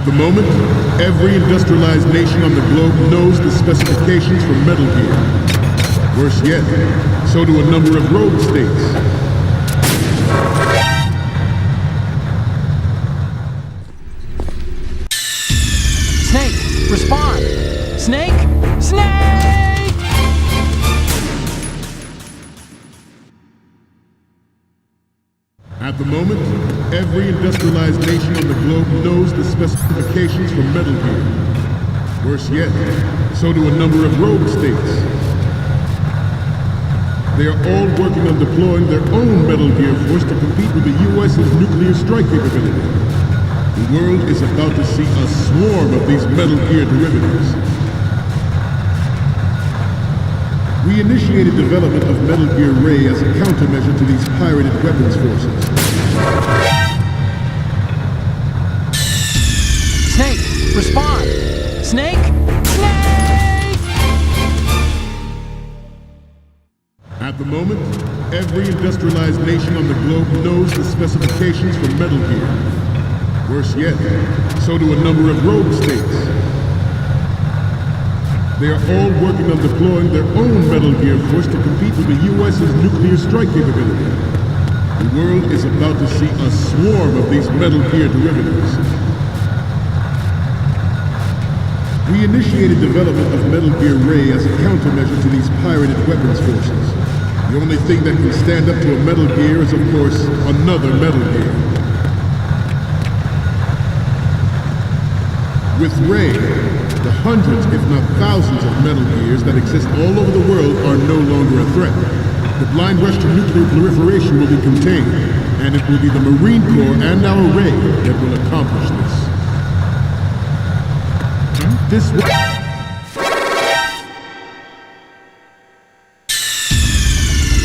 At the moment, every industrialized nation on the globe knows the specifications for Metal Gear. Worse yet, so do a number of rogue states. Snake, respond! Snake! Snake! At the moment, every industrialized nation on the globe knows the specifications for Metal Gear. Worse yet, so do a number of rogue states. They are all working on deploying their own Metal Gear force to compete with the U.S.'s nuclear strike capability. The world is about to see a swarm of these Metal Gear derivatives. We initiated development of Metal Gear Ray as a countermeasure to these pirated weapons forces. Snake, respond! Snake! Snake! At the moment, every industrialized nation on the globe knows the specifications for Metal Gear. Worse yet, so do a number of rogue states. They are all working on deploying their own Metal Gear force to compete with the U.S.'s nuclear strike capability. The world is about to see a swarm of these Metal Gear derivatives. We initiated development of Metal Gear Ray as a countermeasure to these pirated weapons forces. The only thing that can stand up to a Metal Gear is, of course, another Metal Gear. With Ray, the hundreds, if not thousands, of Metal Gears that exist all over the world are no longer a threat. The blind rush to nuclear proliferation will be contained, and it will be the Marine Corps and our Ray that will accomplish this.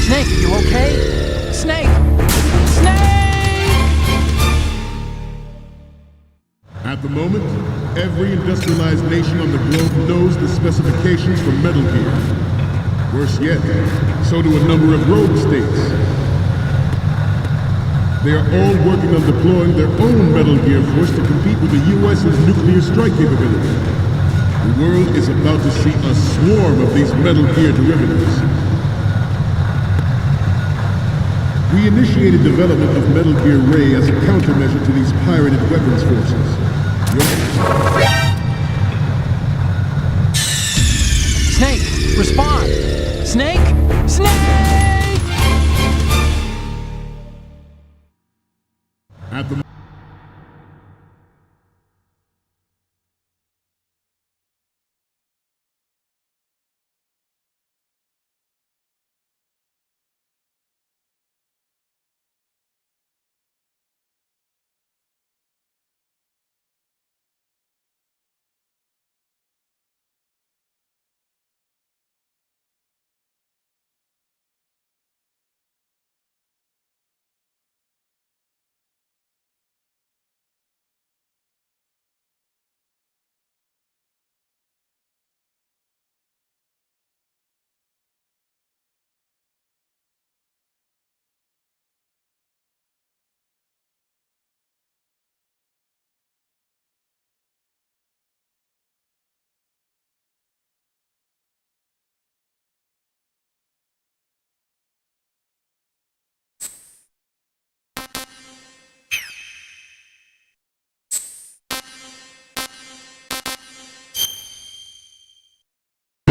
Snake, you okay? Snake! Snake! At the moment, every industrialized nation on the globe knows the specifications for Metal Gear. Worse yet, so do a number of rogue states. They are all working on deploying their own Metal Gear force to compete with the U.S.'s nuclear strike capability. The world is about to see a swarm of these Metal Gear derivatives. We initiated development of Metal Gear Ray as a countermeasure to these pirated weapons forces. Snake, respond! Snake! Snake! At the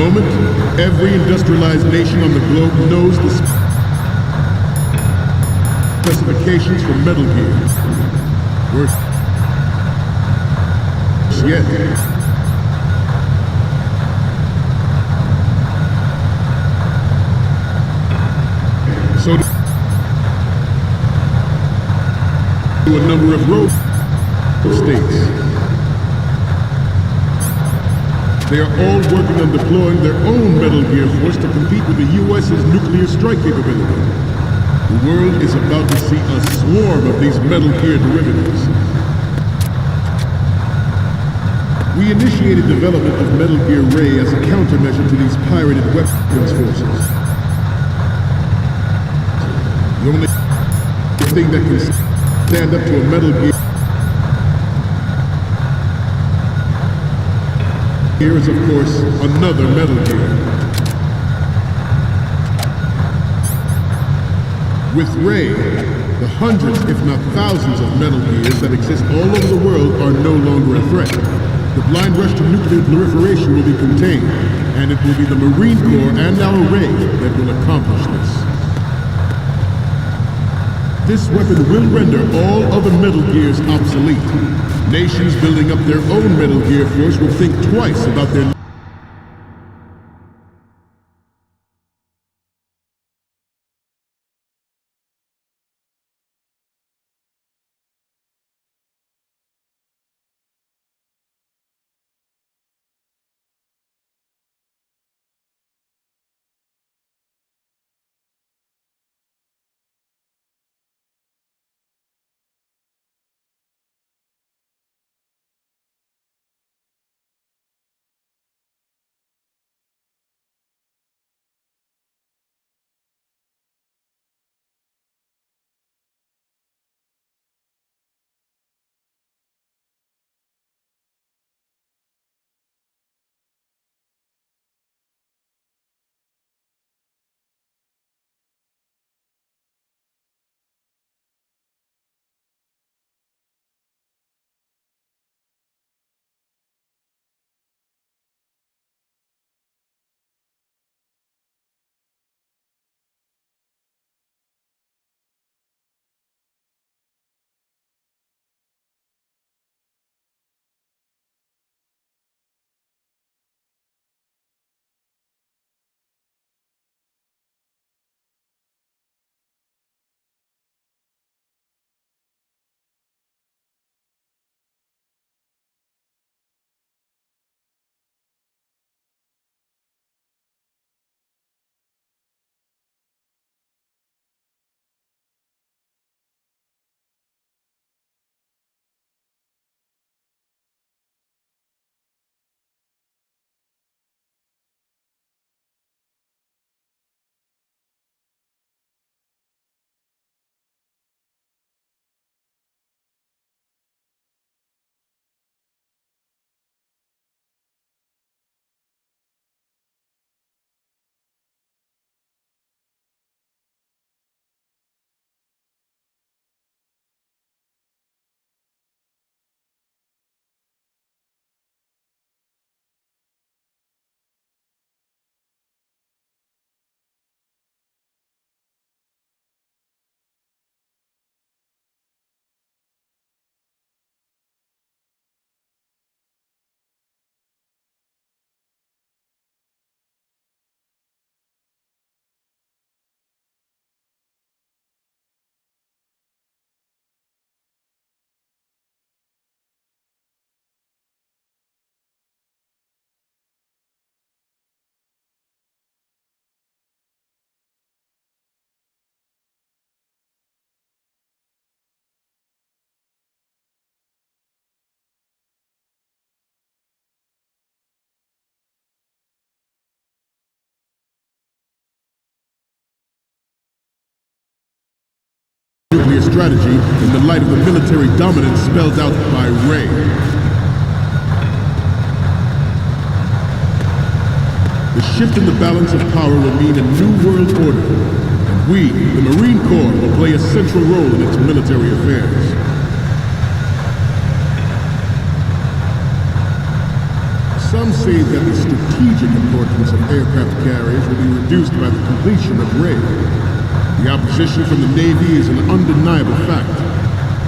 moment, every industrialized nation on the globe knows the specifications for Metal Gear. Worse yet, so do a number of rogue states. They are all working on deploying their own Metal Gear force to compete with the U.S.'s nuclear strike capability. The world is about to see a swarm of these Metal Gear derivatives. We initiated development of Metal Gear Ray as a countermeasure to these pirated weapons forces. The only thing that can stand up to a Metal Gear Here is, of course, another Metal Gear. With Ray, the hundreds, if not thousands, of Metal Gears that exist all over the world are no longer a threat. The blind rush to nuclear proliferation will be contained, and it will be the Marine Corps and our Ray that will accomplish this. This weapon will render all other Metal Gears obsolete. Nations building up their own Metal Gear force will think twice about their nuclear strategy in the light of the military dominance spelled out by Ray. The shift in the balance of power will mean a new world order, and we, the Marine Corps, will play a central role in its military affairs. Some say that the strategic importance of aircraft carriers will be reduced by the completion of Ray. The opposition from the Navy is an undeniable fact.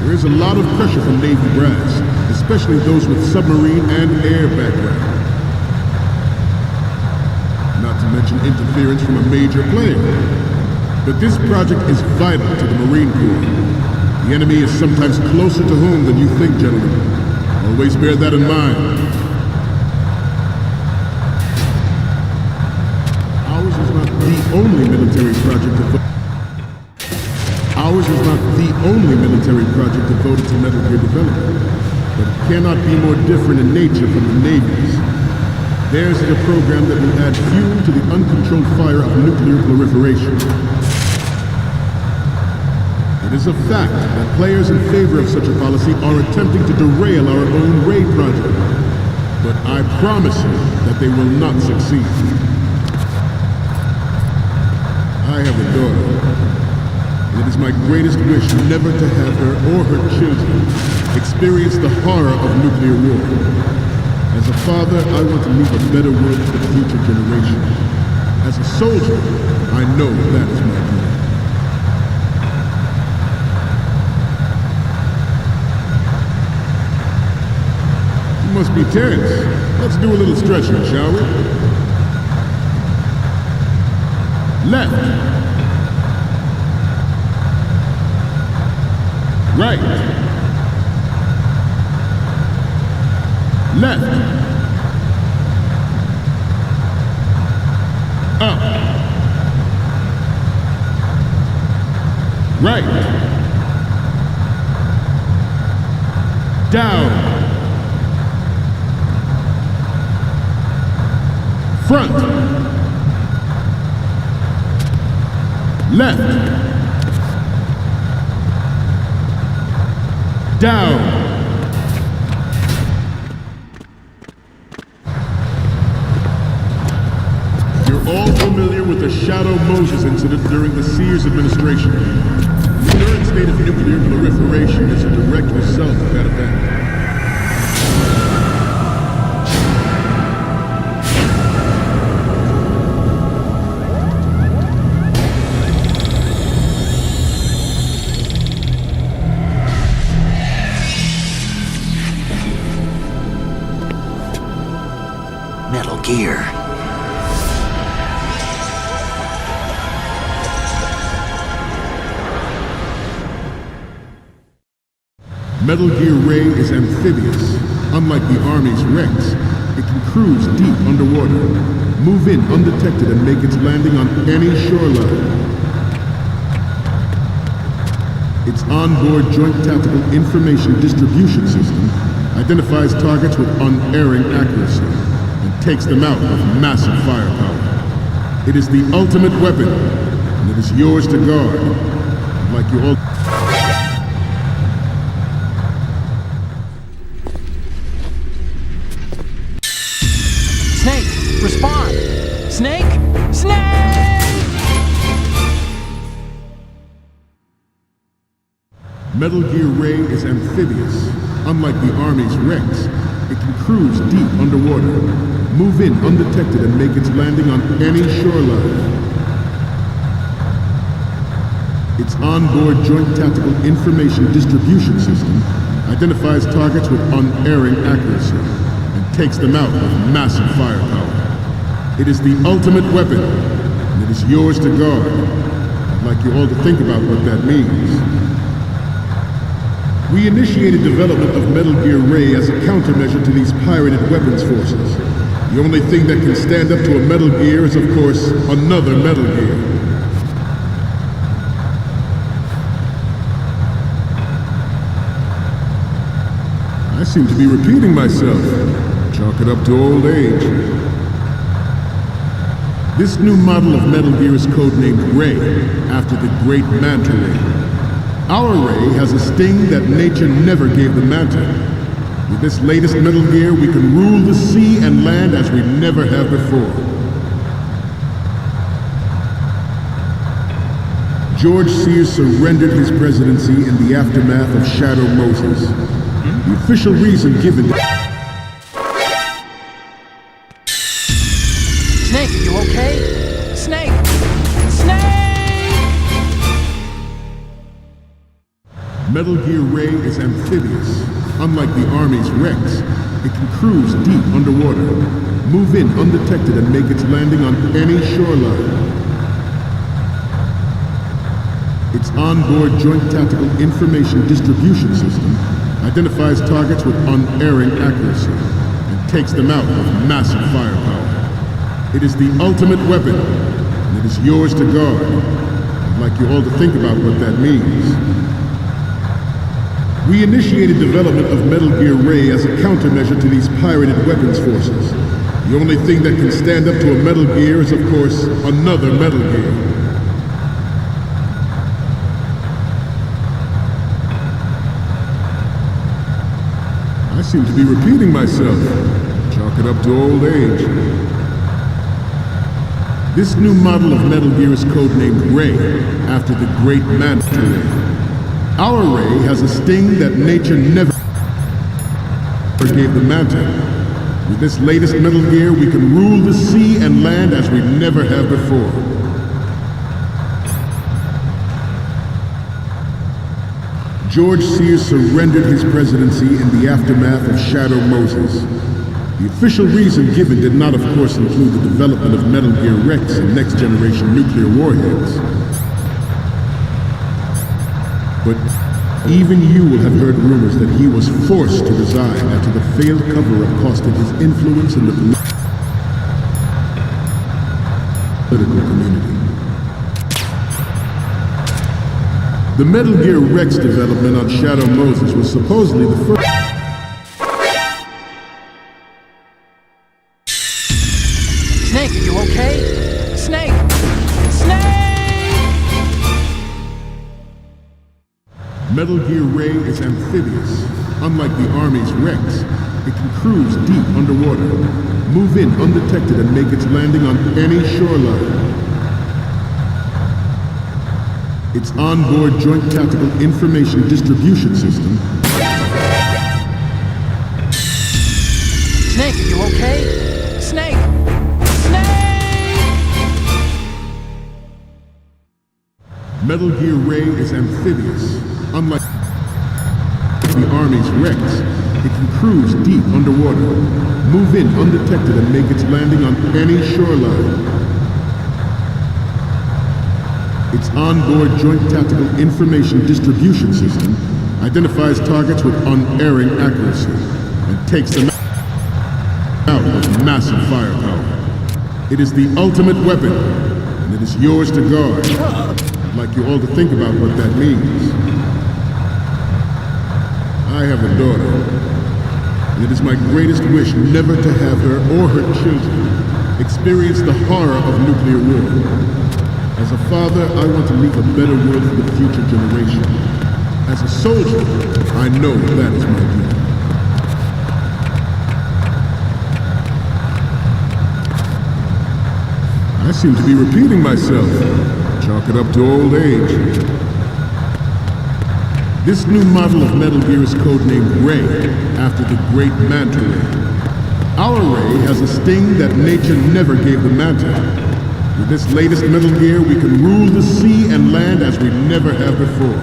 There is a lot of pressure from Navy brass, especially those with submarine and air background. Not to mention interference from a major player. But this project is vital to the Marine Corps. The enemy is sometimes closer to home than you think, gentlemen. Always bear that in mind. Ours is not the only military project devoted to Metal Gear development, but it cannot be more different in nature from the Navy's. Theirs is a program that will add fuel to the uncontrolled fire of nuclear proliferation. It is a fact that players in favor of such a policy are attempting to derail our own Ray project. but I promise you that they will not succeed. I have a daughter, and it is my greatest wish never to have her or her children experience the horror of nuclear war. As a father, I want to leave a better world for the future generation. As a soldier, I know that is my duty. You must be tense. Let's do a little stretching, shall we? Left. Right. Left. Up. Right. Down. Front. Left. Down. You're all familiar with the Shadow Moses incident during the Sears administration. The current state of nuclear proliferation is a direct result of that event. Metal Gear. Metal Gear Ray is amphibious. Unlike the Army's Rex, it can cruise deep underwater, move in undetected and make its landing on any shoreline. Its onboard Joint Tactical Information Distribution System identifies targets with unerring accuracy and takes them out with massive firepower. It is the ultimate weapon, and it is yours to guard. Like you all... Snake, respond! Snake! Snake! Metal Gear Ray is amphibious. Unlike the Army's Rex, it can cruise deep underwater, move in undetected and make its landing on any shoreline. Its onboard Joint Tactical Information Distribution System identifies targets with unerring accuracy and takes them out with massive firepower. It is the ultimate weapon, and it is yours to guard. I'd like you all to think about what that means. We initiated development of Metal Gear Ray as a countermeasure to these pirated weapons forces. The only thing that can stand up to a Metal Gear is, of course, another Metal Gear. I seem to be repeating myself. Chalk it up to old age. This new model of Metal Gear is codenamed Ray, after the great Manta Ray. Our Ray has a sting that nature never gave the Manta. With this latest Metal Gear, we can rule the sea and land as we never have before. George Sears surrendered his presidency in the aftermath of Shadow Moses. The official reason given... Snake, you okay? Snake! Snake! Metal Gear Ray is amphibious. Unlike the Army's Rex, it can cruise deep underwater, move in undetected and make its landing on any shoreline. Its onboard Joint Tactical Information Distribution System identifies targets with unerring accuracy and takes them out with massive firepower. It is the ultimate weapon, and it is yours to guard. I'd like you all to think about what that means. We initiated development of Metal Gear Ray as a countermeasure to these pirated weapons forces. The only thing that can stand up to a Metal Gear is, of course, another Metal Gear. I seem to be repeating myself. Chalk it up to old age. This new model of Metal Gear is codenamed Ray, after the great Manta Ray. Our Ray has a sting that nature never gave the Manta. With this latest Metal Gear, we can rule the sea and land as we never have before. George Sears surrendered his presidency in the aftermath of Shadow Moses. The official reason given did not, of course, include the development of Metal Gear Rex and next-generation nuclear warheads. But even you will have heard rumors that he was forced to resign after the failed cover-up costed his influence in the political community. The Metal Gear Rex development on Shadow Moses was supposedly the first. Snake, are you okay? Snake! Snake! Metal Gear Ray is amphibious. Unlike the Army's Rex, it can cruise deep underwater, move in undetected and make its landing on any shoreline. Its onboard Joint Tactical Information Distribution System. Snake, are you okay? Snake! Snake! Metal Gear Ray is amphibious. Unlike the Army's Rex, it can cruise deep underwater, move in undetected and make its landing on any shoreline. Its onboard Joint Tactical Information Distribution System identifies targets with unerring accuracy and takes them out with massive firepower. It is the ultimate weapon, and it is yours to guard. I'd like you all to think about what that means. I have a daughter, and it is my greatest wish never to have her or her children experience the horror of nuclear war. As a father, I want to leave a better world for the future generation. As a soldier, I know that is my duty. I seem to be repeating myself. Chalk it up to old age. This new model of Metal Gear is codenamed Ray, after the great Manta Ray. Our Ray has a sting that nature never gave the Manta. With this latest Metal Gear, we can rule the sea and land as we never have before.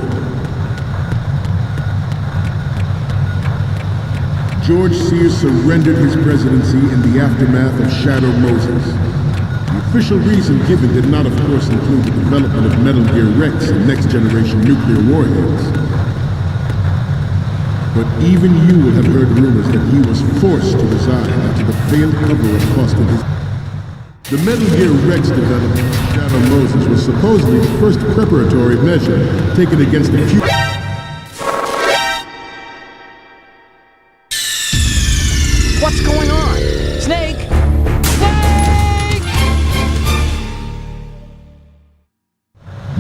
George Sears surrendered his presidency in the aftermath of Shadow Moses. The official reason given did not, of course, include the development of Metal Gear Rex and next-generation nuclear warheads. But even you will have heard rumors that he was forced to resign after the failed cover-up costed his. The Metal Gear Rex development of Shadow Moses was supposedly the first preparatory measure taken against the few. What's going on? Snake! Snake!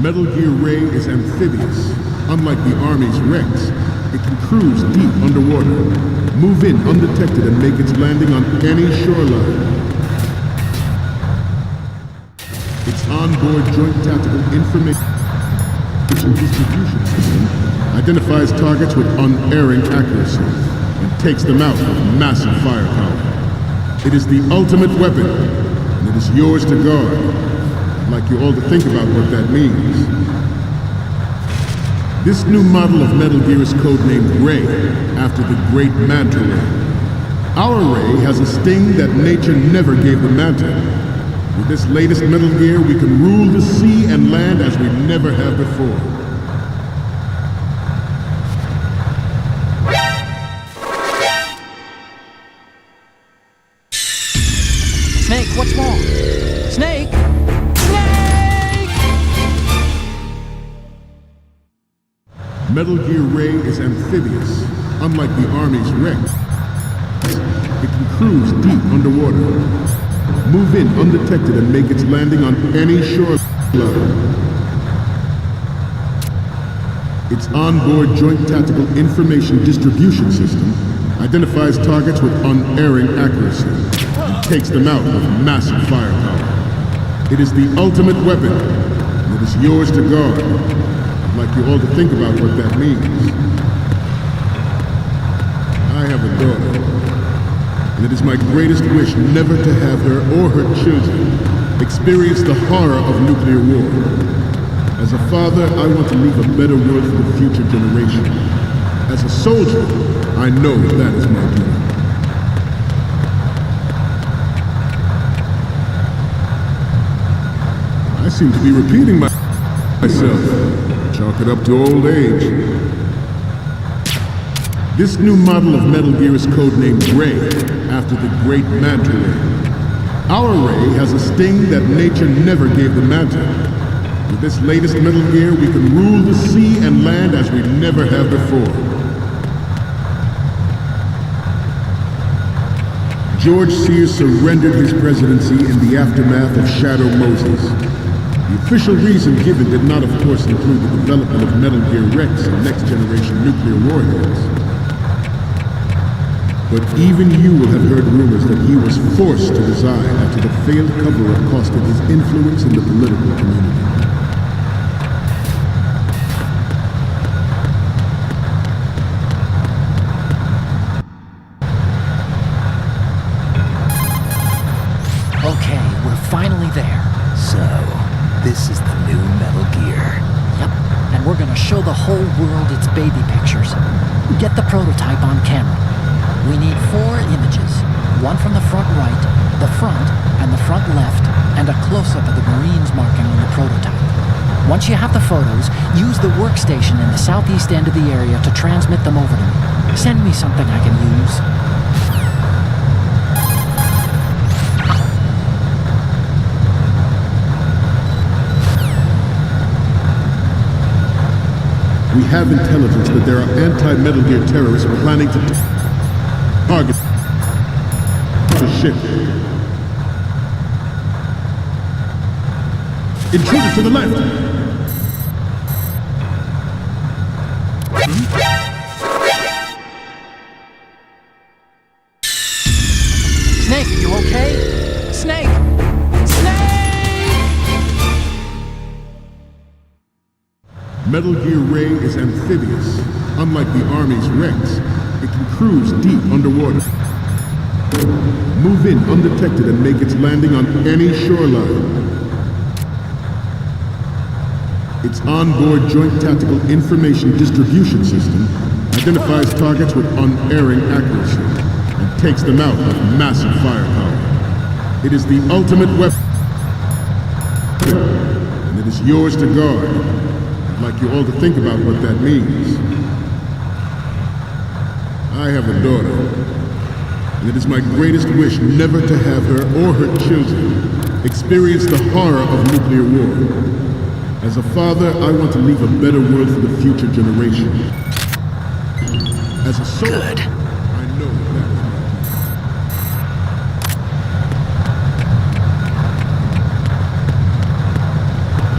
Metal Gear Ray is amphibious. Unlike the Army's Rex, it can cruise deep underwater, move in undetected and make its landing on any shoreline. Its onboard Joint Tactical Information Distribution System identifies targets with unerring accuracy and takes them out with massive firepower. It is the ultimate weapon, and it is yours to guard. I'd like you all to think about what that means. This new model of Metal Gear is codenamed Ray, after the great Manta Ray. Our Ray has a sting that nature never gave the Manta. With this latest Metal Gear, we can rule the sea and land as we never have before. Snake, what's wrong? Snake! Snake! Metal Gear Ray is amphibious. Unlike the Army's Rex, it can cruise deep underwater, move in undetected and make its landing on any shoreline. Its onboard Joint Tactical Information Distribution System identifies targets with unerring accuracy, and takes them out with massive firepower. It is the ultimate weapon, and it is yours to guard. I'd like you all to think about what that means. I have a daughter, and it is my greatest wish never to have her or her children experience the horror of nuclear war. As a father, I want to leave a better world for the future generation. As a soldier, I know that is my duty. I seem to be repeating myself. Chalk it up to old age. This new model of Metal Gear is codenamed Ray, after the great Manta Ray. Our Ray has a sting that nature never gave the Manta. With this latest Metal Gear, we can rule the sea and land as we never have before. George Sears surrendered his presidency in the aftermath of Shadow Moses. The official reason given did not, of course, include the development of Metal Gear Rex and next-generation nuclear warheads. But even you will have heard rumors that he was forced to resign after the failed cover-up cost him his influence in the political community. Okay, we're finally there. So, this is the new Metal Gear. Yep, and we're gonna show the whole world its baby pictures. Get the prototype on camera. We need 4 images. One from the front right, the front, and the front left, and a close-up of the Marines marking on the prototype. Once you have the photos, use the workstation in the southeast end of the area to transmit them over to me. Send me something I can use. We have intelligence that there are anti-Metal Gear terrorists planning to target the ship. Intruder to the left! Snake, you okay? Snake! Snake! Metal Gear Ray is amphibious. Unlike the Army's Rex, it can cruise deep underwater. Move in undetected and make its landing on any shoreline. Its onboard Joint Tactical Information Distribution System identifies targets with unerring accuracy and takes them out with massive firepower. It is the ultimate weapon, and it is yours to guard. I'd like you all to think about what that means. I have a daughter, and it is my greatest wish never to have her or her children experience the horror of nuclear war. As a father, I want to leave a better world for the future generation. As a soldier, Good. I know that.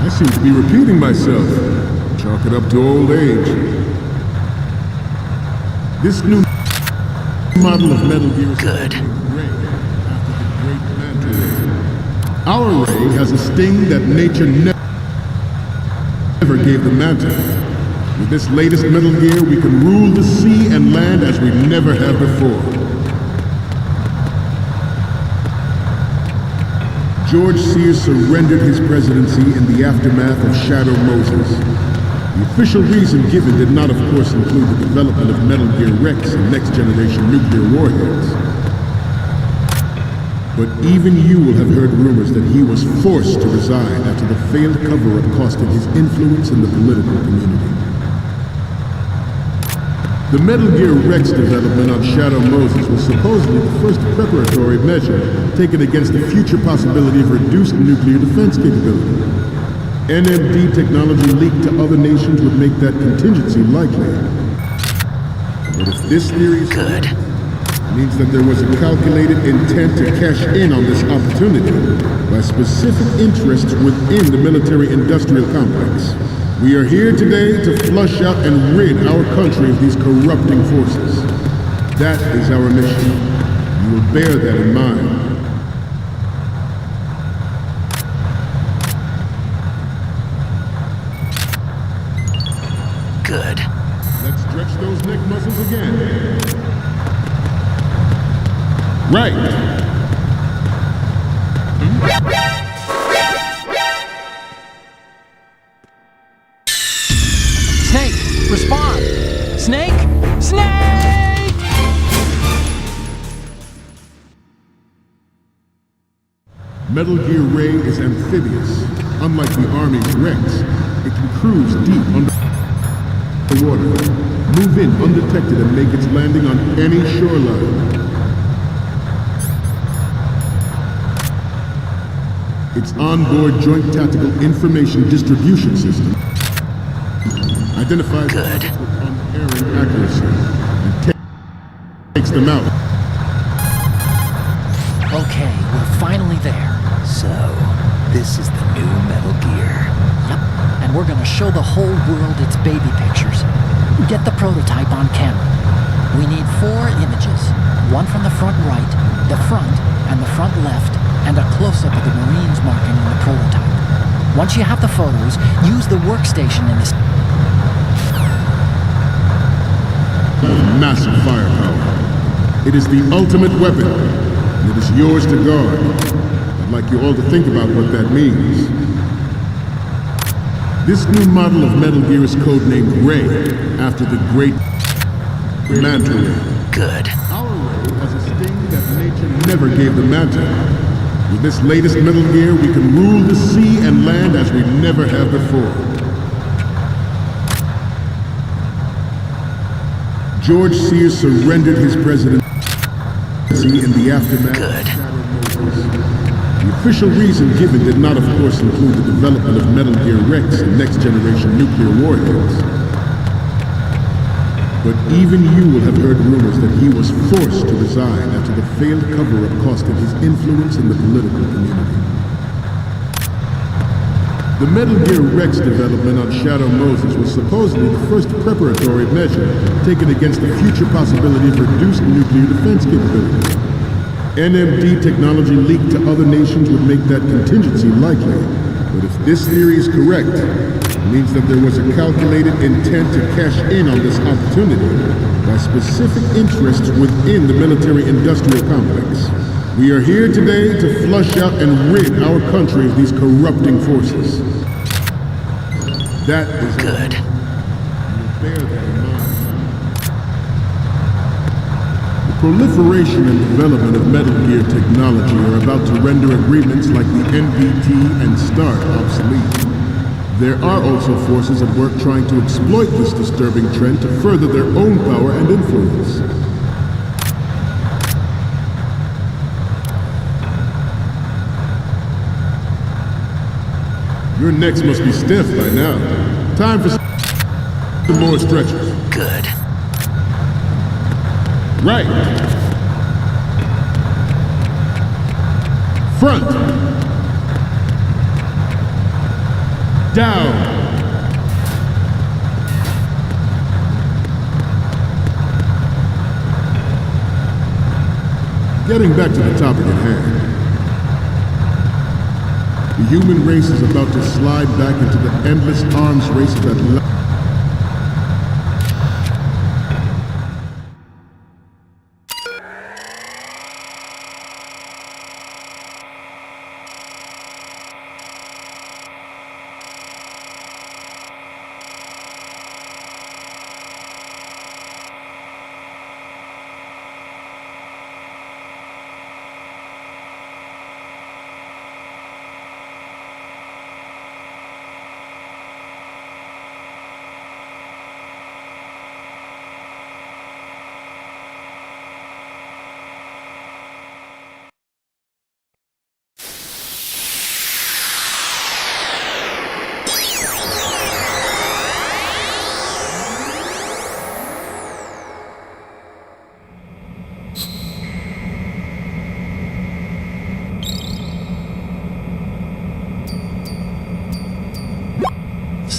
I seem to be repeating myself. Chalk it up to old age. This new model of Metal Gear is Good. Ray, after the great Manta Ray. Our Ray has a sting that nature never gave the Manta. With this latest Metal Gear, we can rule the sea and land as we never have before. George Sears surrendered his presidency in the aftermath of Shadow Moses. The official reason given did not, of course, include the development of Metal Gear Rex and next-generation nuclear warheads. But even you will have heard rumors that he was forced to resign after the failed cover-up cost him his influence in the political community. The Metal Gear Rex development on Shadow Moses was supposedly the first preparatory measure taken against the future possibility of reduced nuclear defense capability. NMD technology leaked to other nations would make that contingency likely. But if this theory is Good. it means that there was a calculated intent to cash in on this opportunity by specific interests within the military-industrial complex. We are here today to flush out and rid our country of these corrupting forces. That is our mission. You will bear that in mind. Good. Let's stretch those neck muscles again. Right. Snake, respond! Snake! Snake! Metal Gear Ray is amphibious. Unlike the Army's Rex, it can cruise deep underwater, move in undetected and make its landing on any shoreline. Its onboard Joint Tactical Information Distribution System identifies Good. with unerring accuracy and takes them out. Okay, we're finally there. So, this is the new Metal Gear. Yep, and we're gonna show the whole world its baby pictures. Get the prototype on camera. We need 4 images. One from the front right, the front, and the front left, and a close-up of the Marines marking on the prototype. Once you have the photos, use the workstation in this. Massive firepower. It is the ultimate weapon, and it is yours to guard. I'd like you all to think about what that means. This new model of Metal Gear is codenamed Ray, after the great Manta Ray. Good. Our Ray has a sting that nature never gave the Manta. With this latest Metal Gear, we can rule the sea and land as we never have before. George Sears surrendered his presidency in the aftermath Good. of Shadow Moses. The official reason given did not, of course, include the development of Metal Gear Rex and next-generation nuclear warheads. But even you will have heard rumors that he was forced to resign after the failed cover-up cost him his influence in the political community. The Metal Gear Rex development on Shadow Moses was supposedly the first preparatory measure taken against the future possibility of reduced nuclear defense capability. NMD technology leaked to other nations would make that contingency likely. But if this theory is correct, it means that there was a calculated intent to cash in on this opportunity by specific interests within the military-industrial complex. We are here today to flush out and rid our country of these corrupting forces. That is Good. bear that in mind. The proliferation and development of Metal Gear technology are about to render agreements like the NPT and START obsolete. There are also forces at work trying to exploit this disturbing trend to further their own power and influence. Your necks must be stiff by now. Time for some more stretches. Good. Right. Front. Down. Getting back to the topic at hand. The human race is about to slide back into the endless arms race that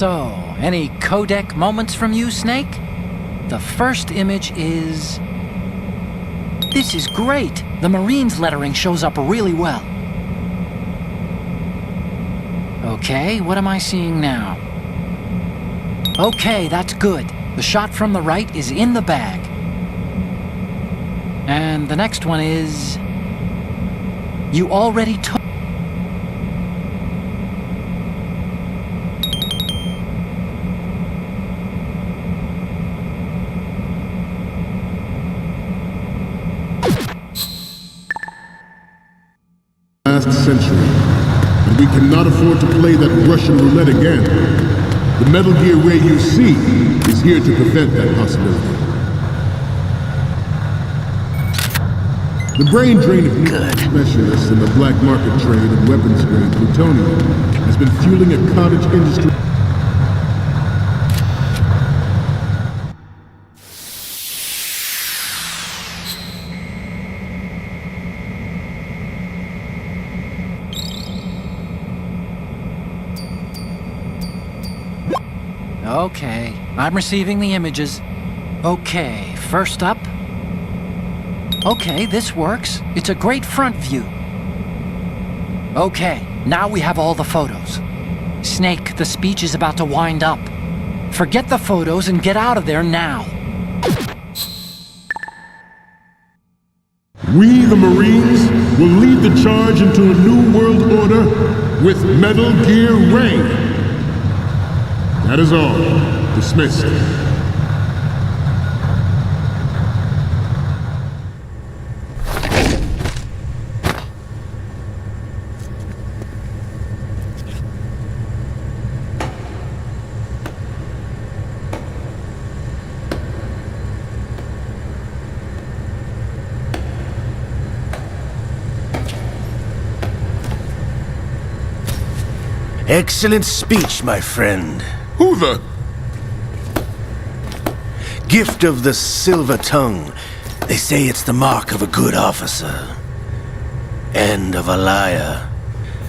So, any codec moments from you, Snake? The first image is This is great. The Marines lettering shows up really well. Okay, what am I seeing now? Okay, that's good. The shot from the right is in the bag. And the next one is... You already took... Last century, and we cannot afford to play that Russian roulette again. The Metal Gear Ray you see is here to prevent that possibility. The brain drain of nuclear specialists in the black market trade in weapons grade plutonium has been fueling a cottage industry. Okay, I'm receiving the images. Okay, first up. Okay, this works. It's a great front view. Okay, now we have all the photos. Snake, the speech is about to wind up. Forget the photos and get out of there now. We, the Marines, will lead the charge into a new world order with Metal Gear Ray. That is all. Dismissed. Excellent speech, my friend. Who the? Gift of the silver tongue. They say it's the mark of a good officer. And of a liar.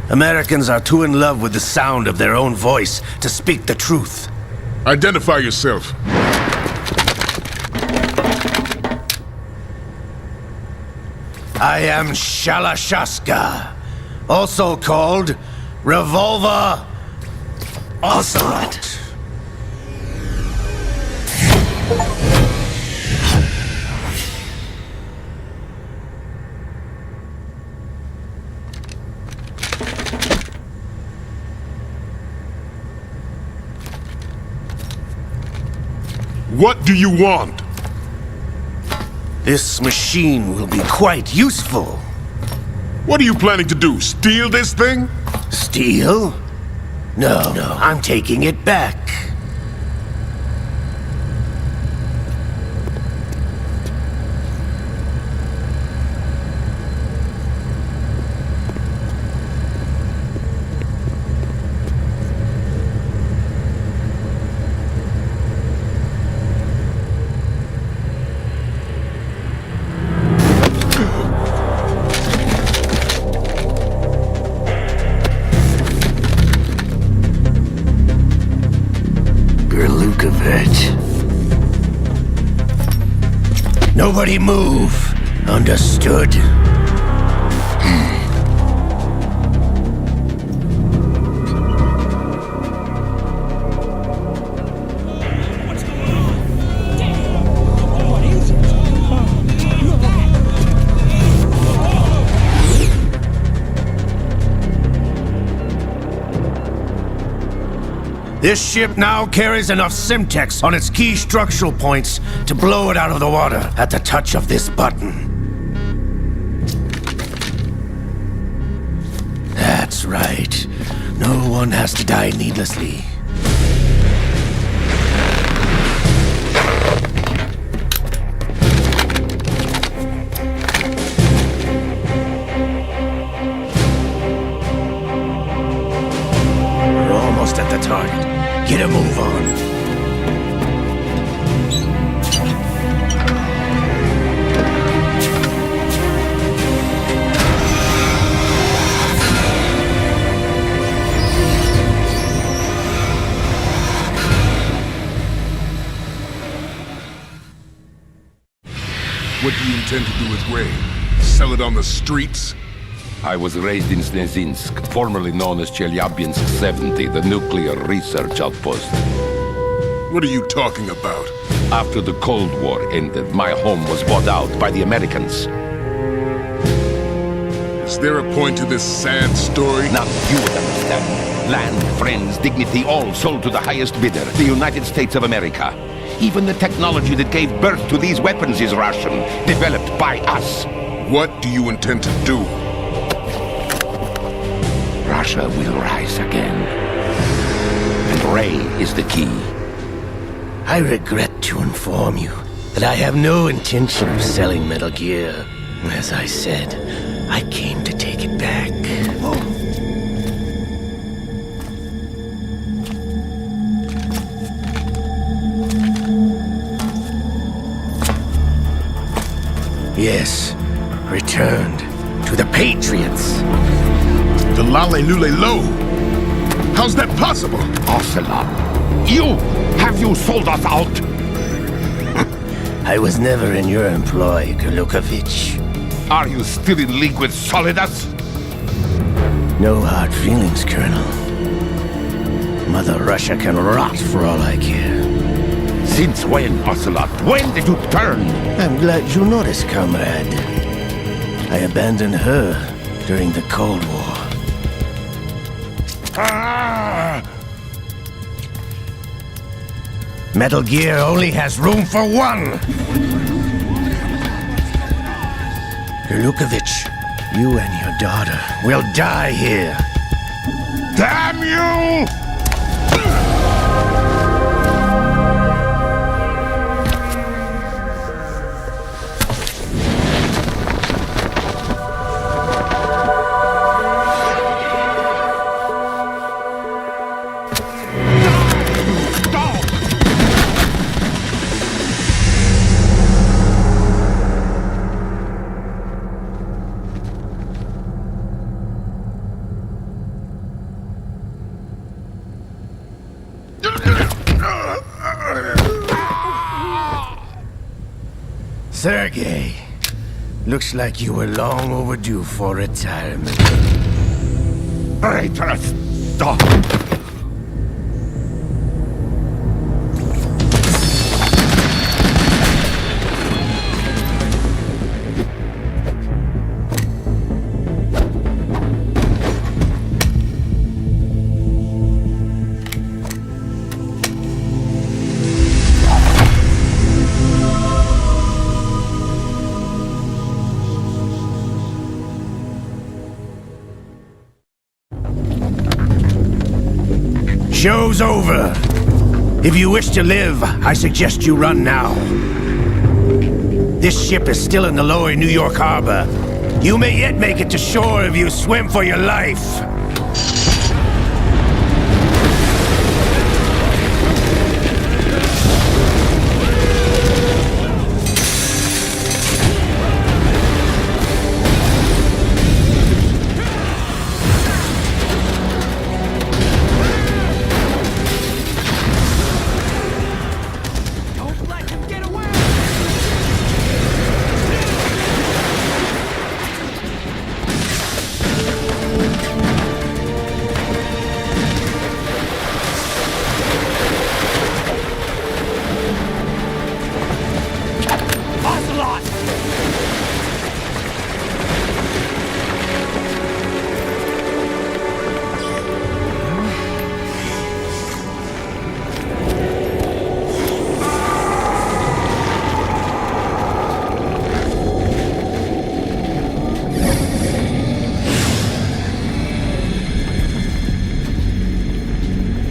Americans are too in love with the sound of their own voice to speak the truth. Identify yourself. I am Shalashaska, also called Revolver Ocelot. What do you want? This machine will be quite useful. What are you planning to do? Steal this thing? Steal? No, I'm taking it back. Nobody move. Understood? This ship now carries enough Simtex on its key structural points to blow it out of the water at the touch of this button. That's right. No one has to die needlessly. We're almost at the target. Get a move on. What do you intend to do with Ray? Sell it on the streets? I was raised in Snezinsk, formerly known as Chelyabinsk 70, the nuclear research outpost. What are you talking about? After the Cold War ended, my home was bought out by the Americans. Is there a point to this sad story? Now you would understand. Land, friends, dignity, all sold to the highest bidder, the United States of America. Even the technology that gave birth to these weapons is Russian, developed by us. What do you intend to do? Russia will rise again. And Ray is the key. I regret to inform you that I have no intention of selling Metal Gear. As I said, I came to take it back. Yes, returned to the Patriots. The Lale Lule Lo? How's that possible? Ocelot, have you sold us out? I was never in your employ, Gurlukovich. Are you still in league with Solidus? No hard feelings, Colonel. Mother Russia can rot for all I care. Since when, Ocelot? When did you turn? I'm glad you noticed, comrade. I abandoned her during the Cold War. Metal Gear only has room for one! Gurlukovich, you and your daughter will die here. Damn you! Sergei, looks like you were long overdue for retirement. Traitors! Stop! Show's over. If you wish to live, I suggest you run now. This ship is still in the lower New York harbor. You may yet make it to shore if you swim for your life.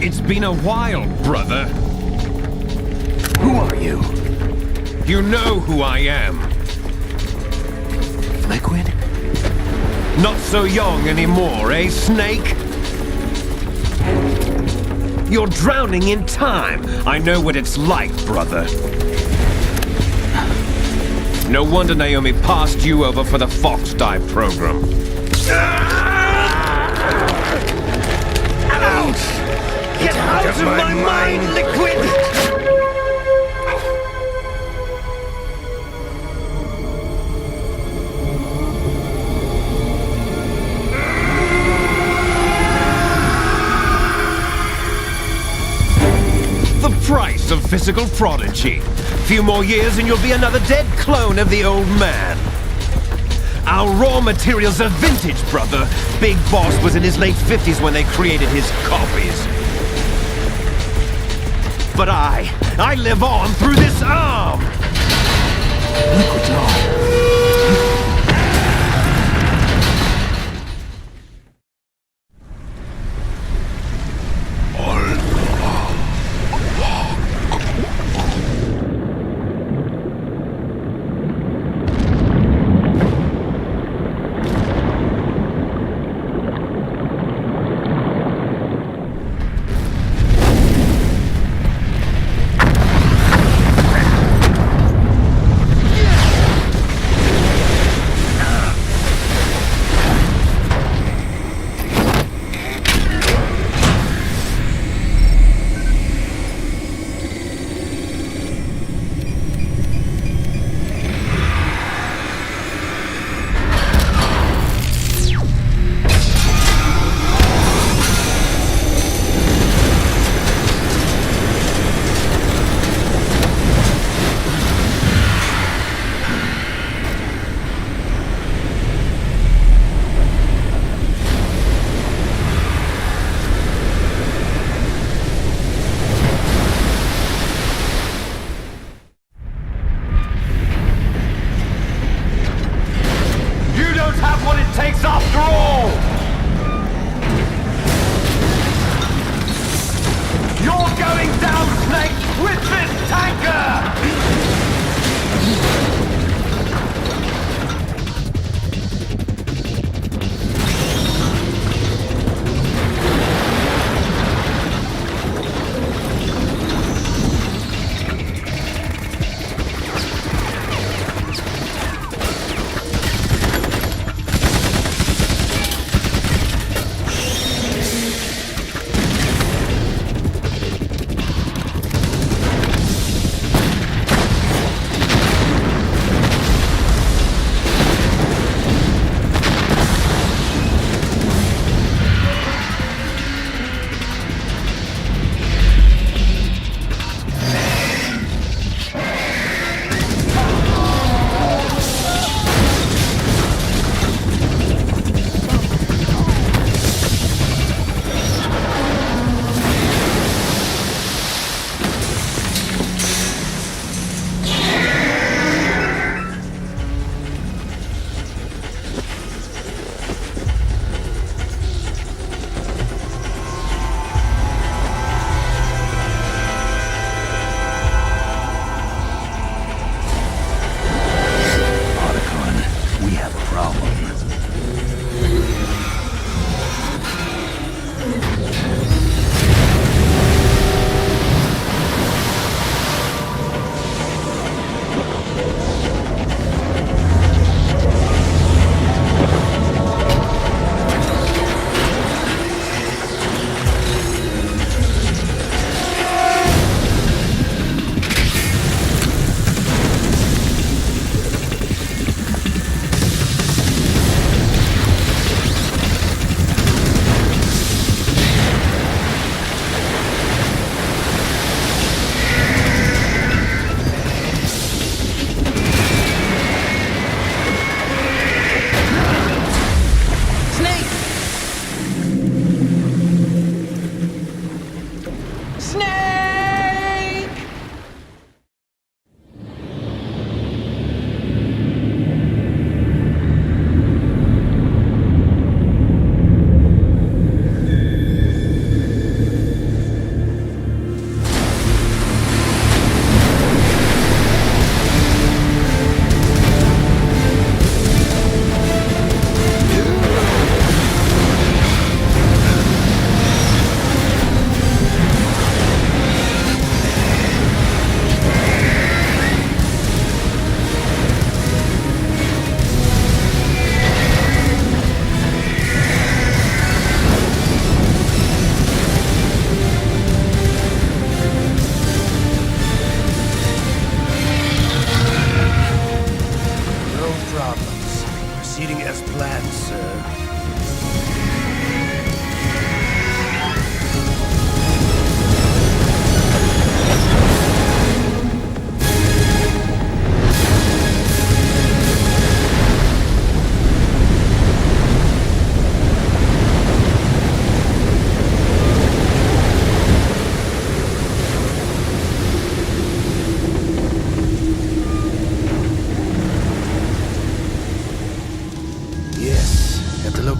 It's been a while, brother. Who are you? You know who I am. Liquid? Not so young anymore, eh, Snake? You're drowning in time. I know what it's like, brother. No wonder Naomi passed you over for the Fox Dive program. Ouch! Get out of my mind, Liquid! physical prodigy. Few more years and you'll be another dead clone of the old man. Our raw materials are vintage, brother. Big Boss was in his late 50s when they created his copies. But I live on through this arm! Takes after all! You're going down, Snake, with this tanker!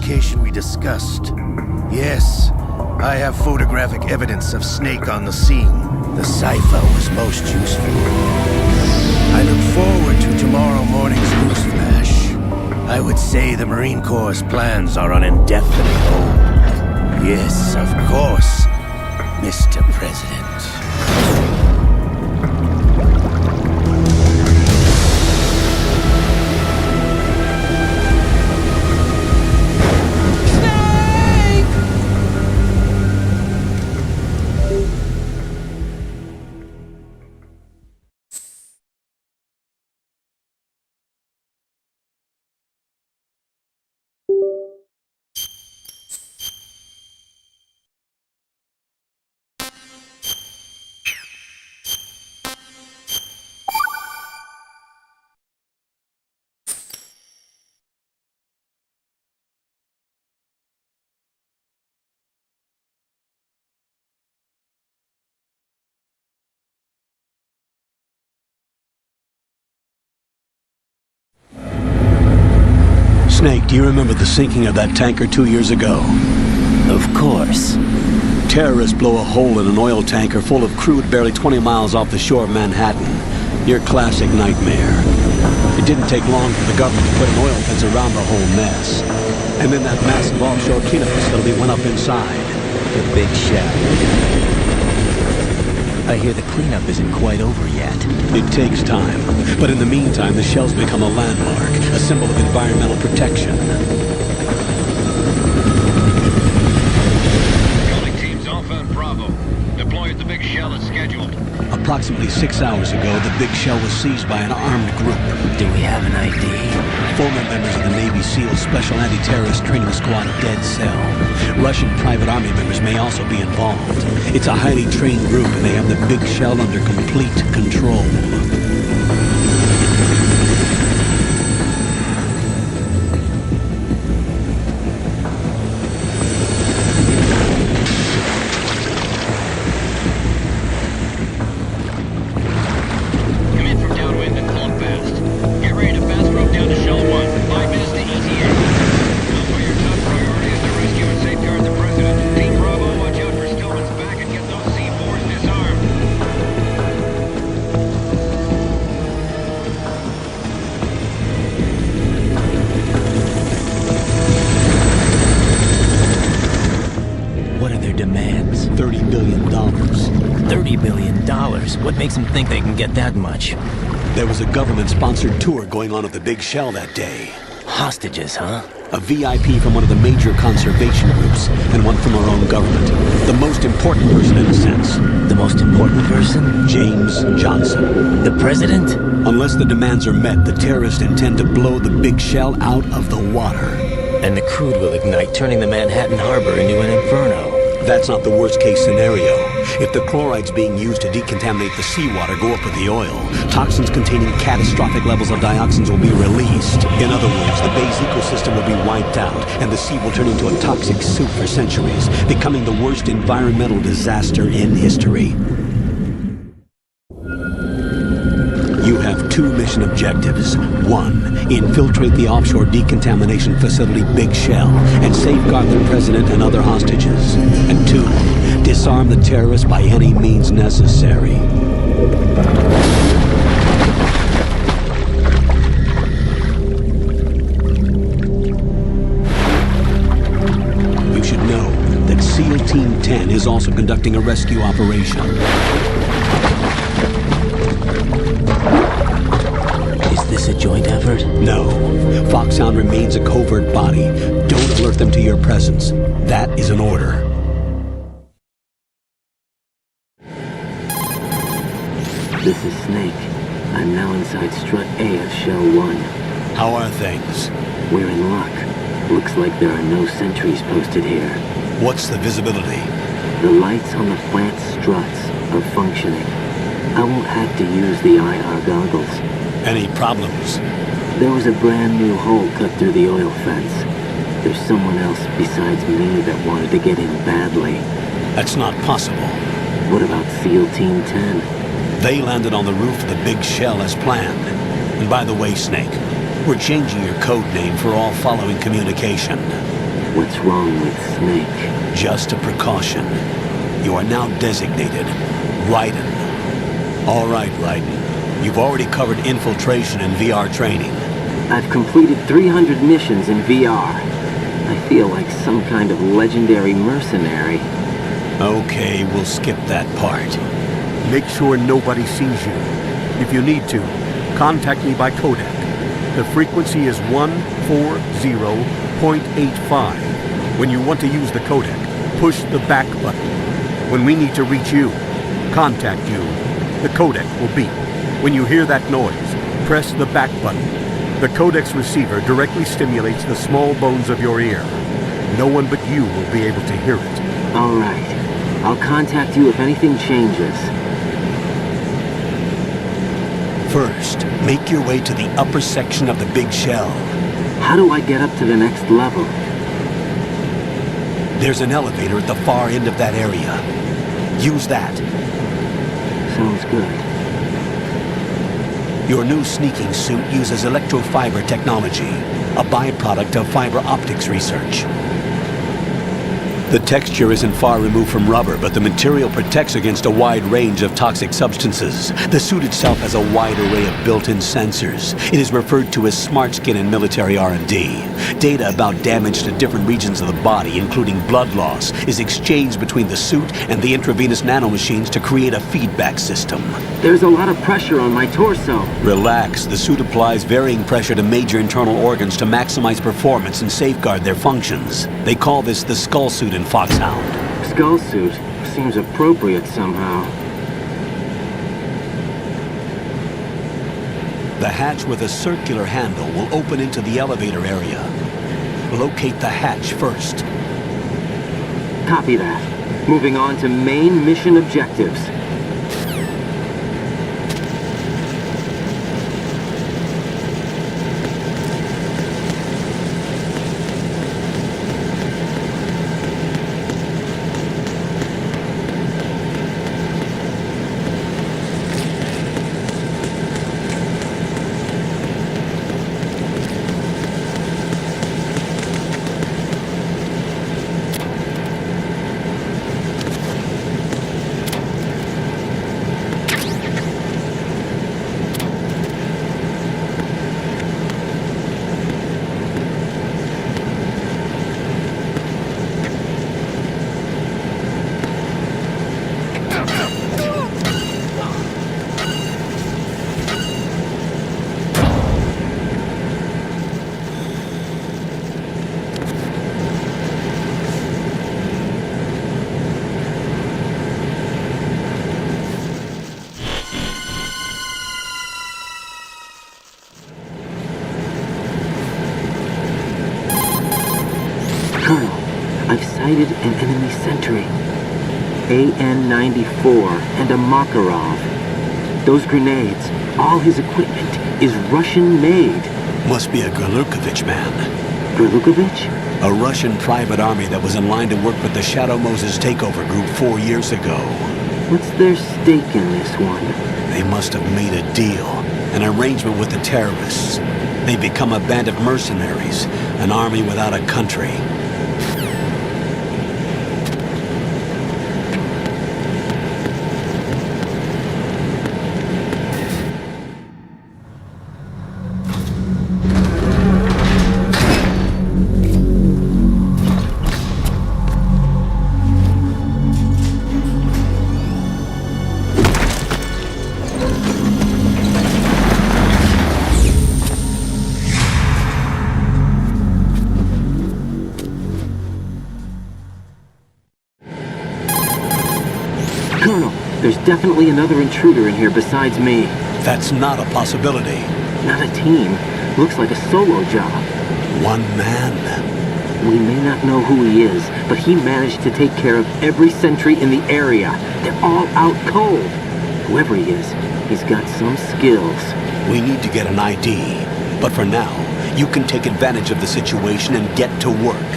location we discussed. Yes, I have photographic evidence of Snake on the scene. The cipher was most useful. I look forward to tomorrow morning's newsflash. I would say the Marine Corps' plans are on indefinite hold. Yes, of course, Mr. President. Snake, do you remember the sinking of that tanker 2 years ago? Of course. Terrorists blow a hole in an oil tanker full of crude barely 20 miles off the shore of Manhattan. Your classic nightmare. It didn't take long for the government to put an oil fence around the whole mess. And then that massive offshore cleanup facility went up inside. The big shell. I hear the cleanup isn't quite over yet. It takes time, but in the meantime, the shell's become a landmark, a symbol of environmental protection. Building teams Alpha and Bravo. Deploy at the big shell as scheduled. Approximately 6 hours ago, the big shell was seized by an armed group. Do we have an ID? Former members of the Navy SEAL Special Anti-Terrorist Training Squad Dead Cell. Russian private army members may also be involved. It's a highly trained group, and they have the big shell under complete control. Come in from downwind and hold fast. Get ready to fast rope down to Shell 1. 5 minutes to ETA. Alpha, your top priority is to rescue and safeguard the President. Team Bravo, watch out for Stillman's back and get those C4s disarmed. What are their demands? $30 billion. $30 billion? What makes them think they can get that much? There was a government-sponsored tour going on at the big shell that day. Hostages, huh? A VIP from one of the major conservation groups, and one from our own government. The most important person, in a sense. The most important person? James Johnson. The president? Unless the demands are met, the terrorists intend to blow the big shell out of the water. And the crude will ignite, turning the Manhattan Harbor into an inferno. That's not the worst-case scenario. If the chlorides being used to decontaminate the seawater go up with the oil, toxins containing catastrophic levels of dioxins will be released. In other words, the bay's ecosystem will be wiped out, and the sea will turn into a toxic soup for centuries, becoming the worst environmental disaster in history. You have 2 mission objectives. 1, infiltrate the offshore decontamination facility Big Shell and safeguard the president and other hostages. And 2, disarm the terrorists by any means necessary. You should know that SEAL Team 10 is also conducting a rescue operation. Is this a joint effort? No. Foxhound remains a covert body. Don't alert them to your presence. That is an order. This is Snake. I'm now inside Strut A of Shell 1. How are things? We're in luck. Looks like there are no sentries posted here. What's the visibility? The lights on the plant struts are functioning. I won't have to use the IR goggles. Any problems? There was a brand new hole cut through the oil fence. There's someone else besides me that wanted to get in badly. That's not possible. What about SEAL Team 10? They landed on the roof of the Big Shell as planned. And by the way, Snake, we're changing your code name for all following communication. What's wrong with Snake? Just a precaution. You are now designated Raiden. All right, Raiden. You've already covered infiltration and VR training. I've completed 300 missions in VR. I feel like some kind of legendary mercenary. Okay, we'll skip that part. Make sure nobody sees you. If you need to, contact me by codec. The frequency is 140.85. When you want to use the codec, push the back button. When we need to reach you, contact you, the codec will beep. When you hear that noise, press the back button. The codec's receiver directly stimulates the small bones of your ear. No one but you will be able to hear it. All right. I'll contact you if anything changes. First, make your way to the upper section of the big shell. How do I get up to the next level? There's an elevator at the far end of that area. Use that. Sounds good. Your new sneaking suit uses electrofiber technology, a byproduct of fiber optics research. The texture isn't far removed from rubber, but the material protects against a wide range of toxic substances. The suit itself has a wide array of built-in sensors. It is referred to as smart skin in military R&D. Data about damage to different regions of the body, including blood loss, is exchanged between the suit and the intravenous nanomachines to create a feedback system. There's a lot of pressure on my torso. Relax. The suit applies varying pressure to major internal organs to maximize performance and safeguard their functions. They call this the skull suit in Foxhound. Skull suit seems appropriate somehow. The hatch with a circular handle will open into the elevator area. Locate the hatch first. Copy that. Moving on to main mission objectives. Colonel, I've sighted an enemy sentry. AN-94 and a Makarov. Those grenades, all his equipment, is Russian-made. Must be a Gurlukovich man. Gurlukovich? A Russian private army that was in line to work with the Shadow Moses takeover group 4 years ago. What's their stake in this one? They must have made a deal, an arrangement with the terrorists. They've become a band of mercenaries, an army without a country. Colonel, there's definitely another intruder in here besides me. That's not a possibility. Not a team. Looks like a solo job. One man. We may not know who he is, but he managed to take care of every sentry in the area. They're all out cold. Whoever he is, he's got some skills. We need to get an ID. But for now, you can take advantage of the situation and get to work.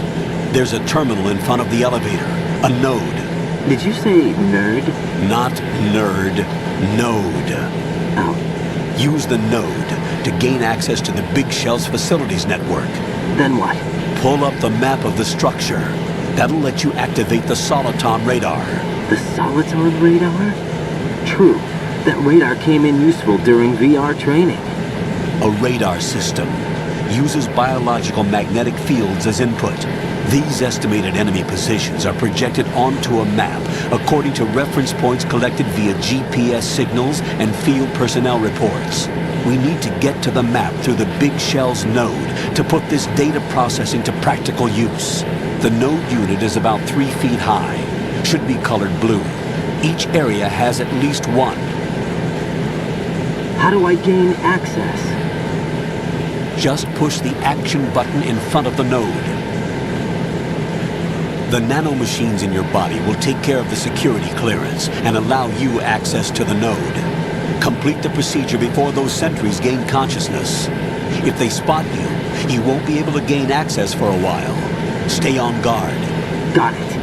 There's a terminal in front of the elevator. A node. Did you say nerd? Not nerd. Node. Oh. Use the node to gain access to the Big Shell's facilities network. Then what? Pull up the map of the structure. That'll let you activate the Soliton radar. The Soliton radar? True. That radar came in useful during VR training. A radar system uses biological magnetic fields as input. These estimated enemy positions are projected onto a map according to reference points collected via GPS signals and field personnel reports. We need to get to the map through the Big Shell's node to put this data processing to practical use. The node unit is about 3 feet high. Should be colored blue. Each area has at least one. How do I gain access? Just push the action button in front of the node. The nanomachines in your body will take care of the security clearance and allow you access to the node. Complete the procedure before those sentries gain consciousness. If they spot you, you won't be able to gain access for a while. Stay on guard. Got it.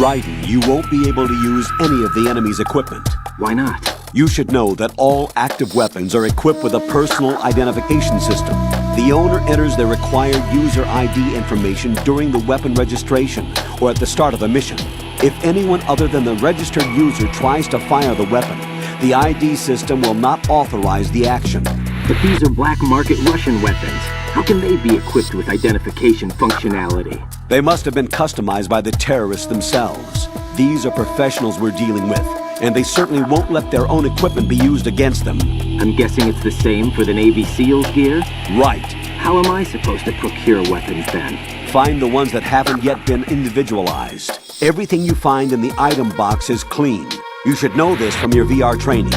Raiden, you won't be able to use any of the enemy's equipment. Why not? You should know that all active weapons are equipped with a personal identification system. The owner enters their required user ID information during the weapon registration or at the start of a mission. If anyone other than the registered user tries to fire the weapon, the ID system will not authorize the action. But these are black market Russian weapons. How can they be equipped with identification functionality? They must have been customized by the terrorists themselves. These are professionals we're dealing with, and they certainly won't let their own equipment be used against them. I'm guessing it's the same for the Navy SEALs gear? Right. How am I supposed to procure weapons then? Find the ones that haven't yet been individualized. Everything you find in the item box is clean. You should know this from your VR training.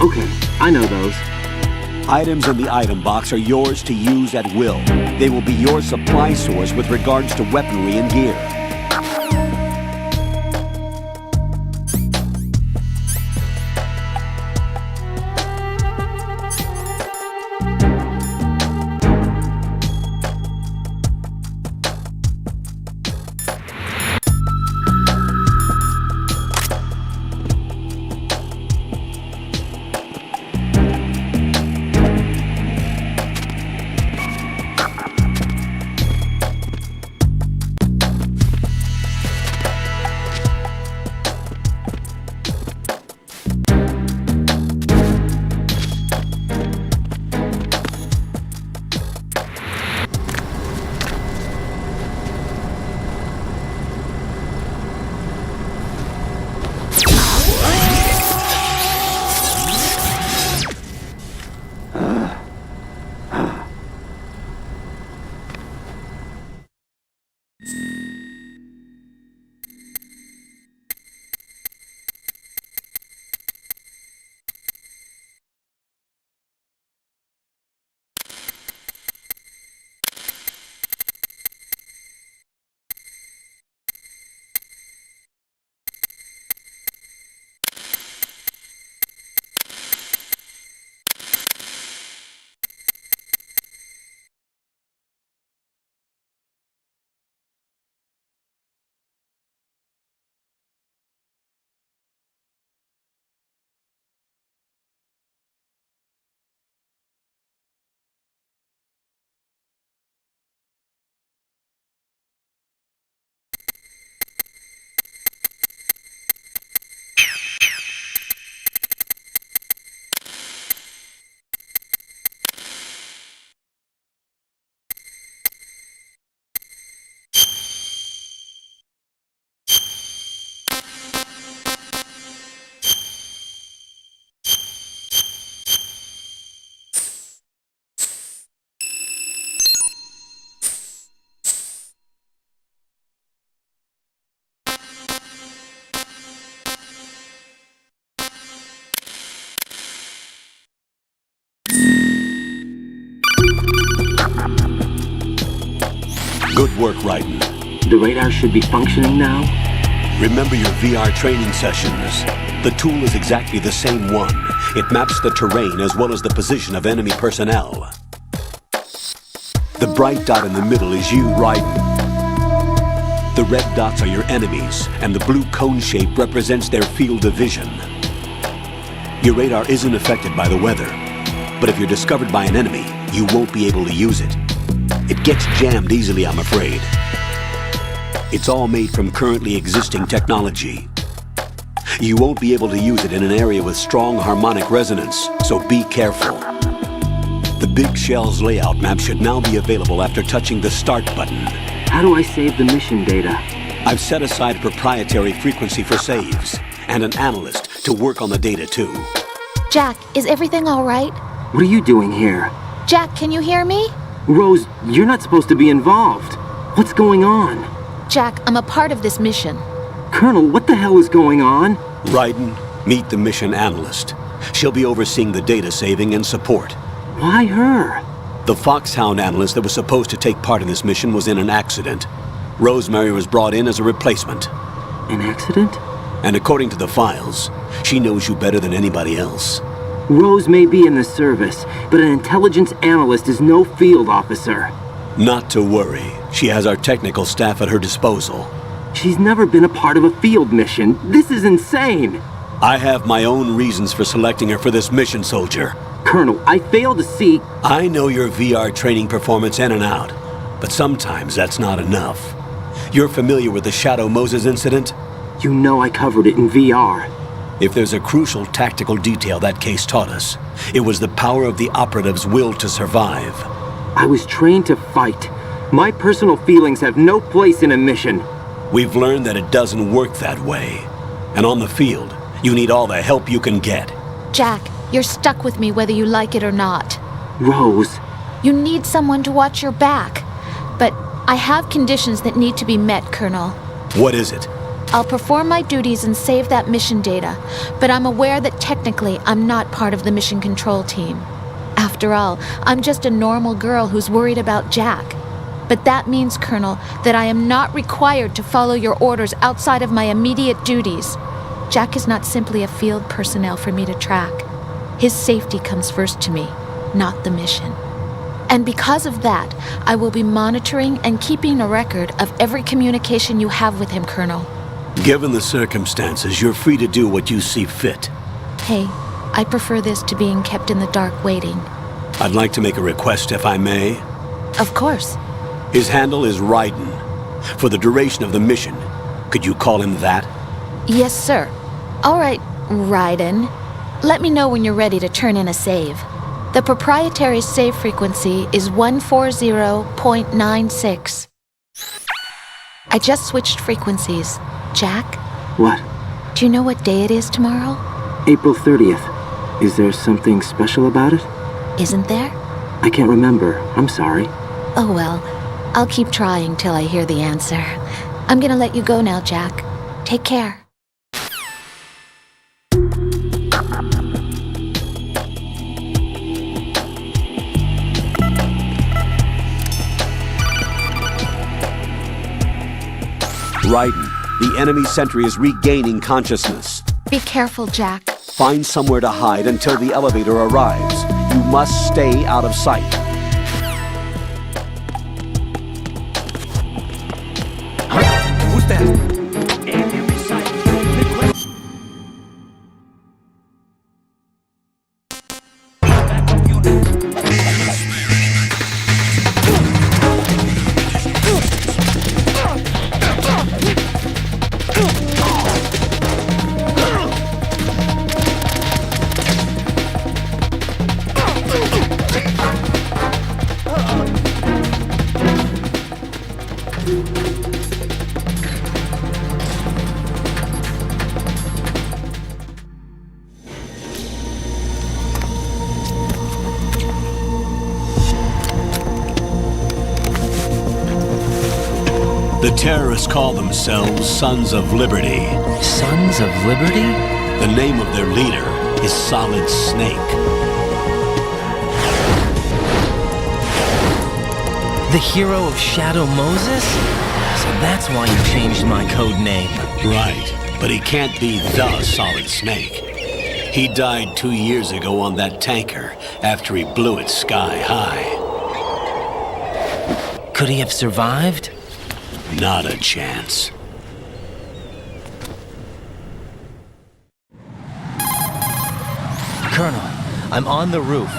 Okay, I know those. Items in the item box are yours to use at will. They will be your supply source with regards to weaponry and gear. Good work, Raiden. The radar should be functioning now? Remember your VR training sessions. The tool is exactly the same one. It maps the terrain as well as the position of enemy personnel. The bright dot in the middle is you, Raiden. The red dots are your enemies, and the blue cone shape represents their field of vision. Your radar isn't affected by the weather, but if you're discovered by an enemy, you won't be able to use it. It gets jammed easily, I'm afraid. It's all made from currently existing technology. You won't be able to use it in an area with strong harmonic resonance, so be careful. The Big Shell's layout map should now be available after touching the Start button. How do I save the mission data? I've set aside a proprietary frequency for saves, and an analyst to work on the data too. Jack, is everything all right? What are you doing here? Jack, can you hear me? Rose, you're not supposed to be involved. What's going on? Jack, I'm a part of this mission. Colonel, what the hell is going on? Raiden, meet the mission analyst. She'll be overseeing the data saving and support. Why her? The Foxhound analyst that was supposed to take part in this mission was in an accident. Rosemary was brought in as a replacement. An accident? And according to the files, she knows you better than anybody else. Rose may be in the service, but an intelligence analyst is no field officer. Not to worry. She has our technical staff at her disposal. She's never been a part of a field mission. This is insane! I have my own reasons for selecting her for this mission, soldier. Colonel, I fail to see... I know your VR training performance in and out, but sometimes that's not enough. You're familiar with the Shadow Moses incident? You know I covered it in VR. If there's a crucial tactical detail that case taught us, it was the power of the operative's will to survive. I was trained to fight. My personal feelings have no place in a mission. We've learned that it doesn't work that way. And on the field, you need all the help you can get. Jack, you're stuck with me whether you like it or not. Rose. You need someone to watch your back. But I have conditions that need to be met, Colonel. What is it? I'll perform my duties and save that mission data, but I'm aware that technically I'm not part of the mission control team. After all, I'm just a normal girl who's worried about Jack. But that means, Colonel, that I am not required to follow your orders outside of my immediate duties. Jack is not simply a field personnel for me to track. His safety comes first to me, not the mission. And because of that, I will be monitoring and keeping a record of every communication you have with him, Colonel. Given the circumstances, you're free to do what you see fit. Hey, I prefer this to being kept in the dark waiting. I'd like to make a request, if I may. Of course. His handle is Raiden. For the duration of the mission, could you call him that? Yes, sir. All right, Raiden. Let me know when you're ready to turn in a save. The proprietary save frequency is 140.96. I just switched frequencies. Jack? What? Do you know what day it is tomorrow? April 30th. Is there something special about it? Isn't there? I can't remember. I'm sorry. Oh well, I'll keep trying till I hear the answer. I'm gonna let you go now, Jack. Take care. Raiden, the enemy sentry is regaining consciousness. Be careful, Jack. Find somewhere to hide until the elevator arrives. You must stay out of sight. Who's that? The terrorists call themselves Sons of Liberty. Sons of Liberty? The name of their leader is Solid Snake. The hero of Shadow Moses? So that's why you changed my code name. Right, but he can't be the Solid Snake. He died 2 years ago on that tanker after he blew it sky high. Could he have survived? Not a chance. Colonel, I'm on the roof.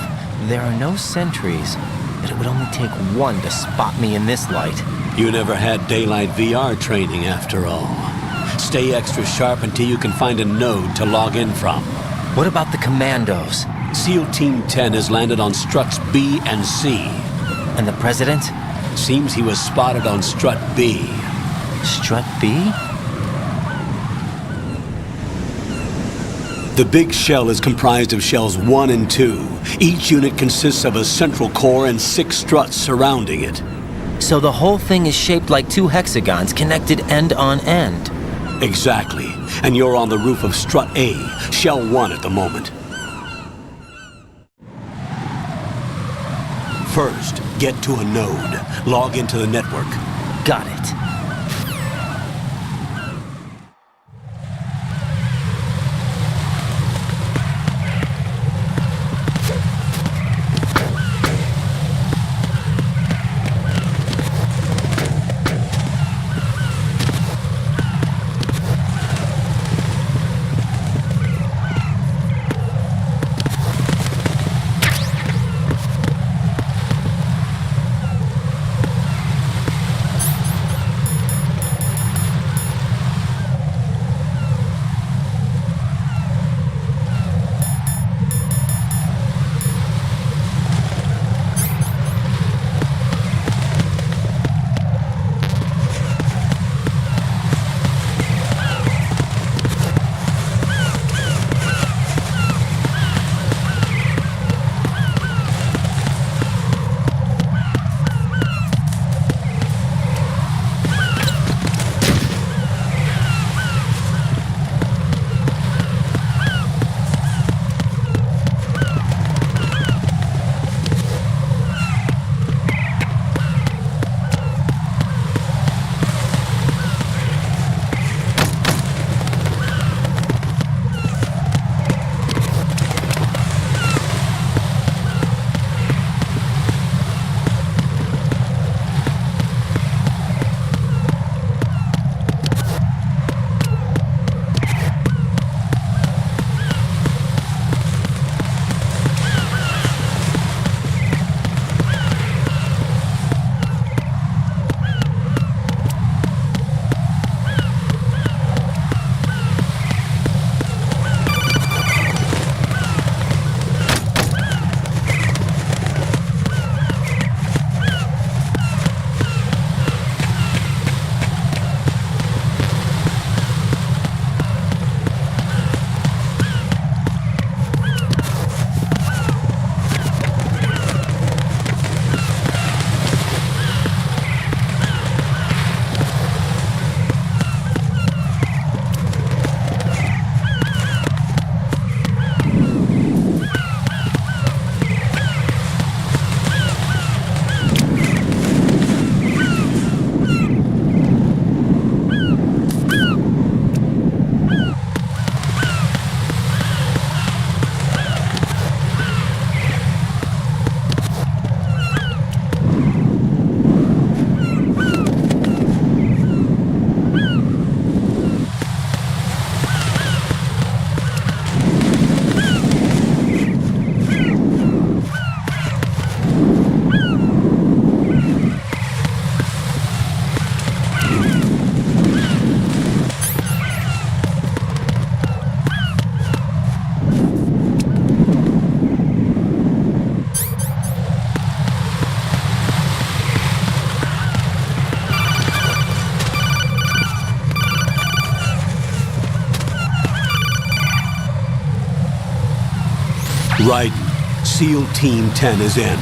There are no sentries, but it would only take one to spot me in this light. You never had daylight VR training after all. Stay extra sharp until you can find a node to log in from. What about the commandos? SEAL Team 10 has landed on struts B and C. And the president? Seems he was spotted on strut B. Strut B? The big shell is comprised of shells 1 and 2. Each unit consists of a central core and 6 struts surrounding it. So the whole thing is shaped like 2 hexagons connected end on end. Exactly. And you're on the roof of strut A, shell 1 at the moment. First, get to a node. Log into the network. Got it. Right. SEAL Team 10 is in.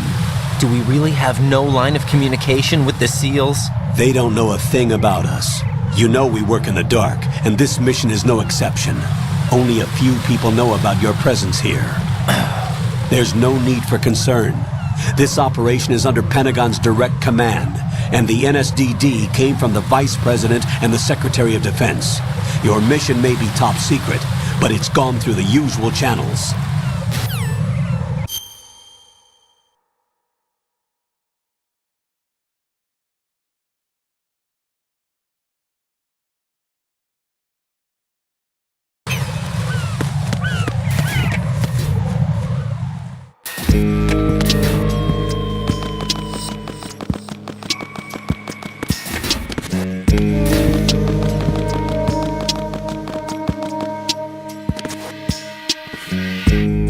Do we really have no line of communication with the SEALs? They don't know a thing about us. You know we work in the dark, and this mission is no exception. Only a few people know about your presence here. There's no need for concern. This operation is under Pentagon's direct command, and the NSDD came from the Vice President and the Secretary of Defense. Your mission may be top secret, but it's gone through the usual channels.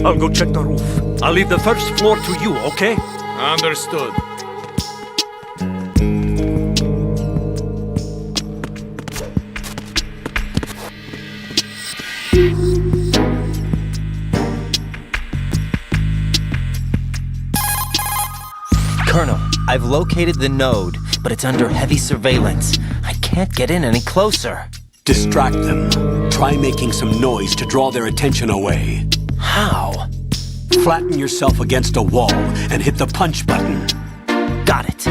I'll go check the roof. I'll leave the first floor to you, okay? Understood. Colonel, I've located the node, but it's under heavy surveillance. I can't get in any closer. Distract them. Try making some noise to draw their attention away. How? Flatten yourself against a wall and hit the punch button. Got it.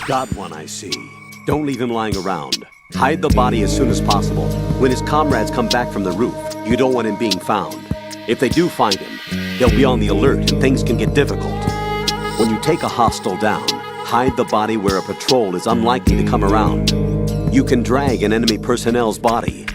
Got one, I see. Don't leave him lying around. Hide the body as soon as possible. When his comrades come back from the roof, you don't want him being found. If they do find him, they'll be on the alert and things can get difficult. When you take a hostile down, hide the body where a patrol is unlikely to come around. You can drag an enemy personnel's body.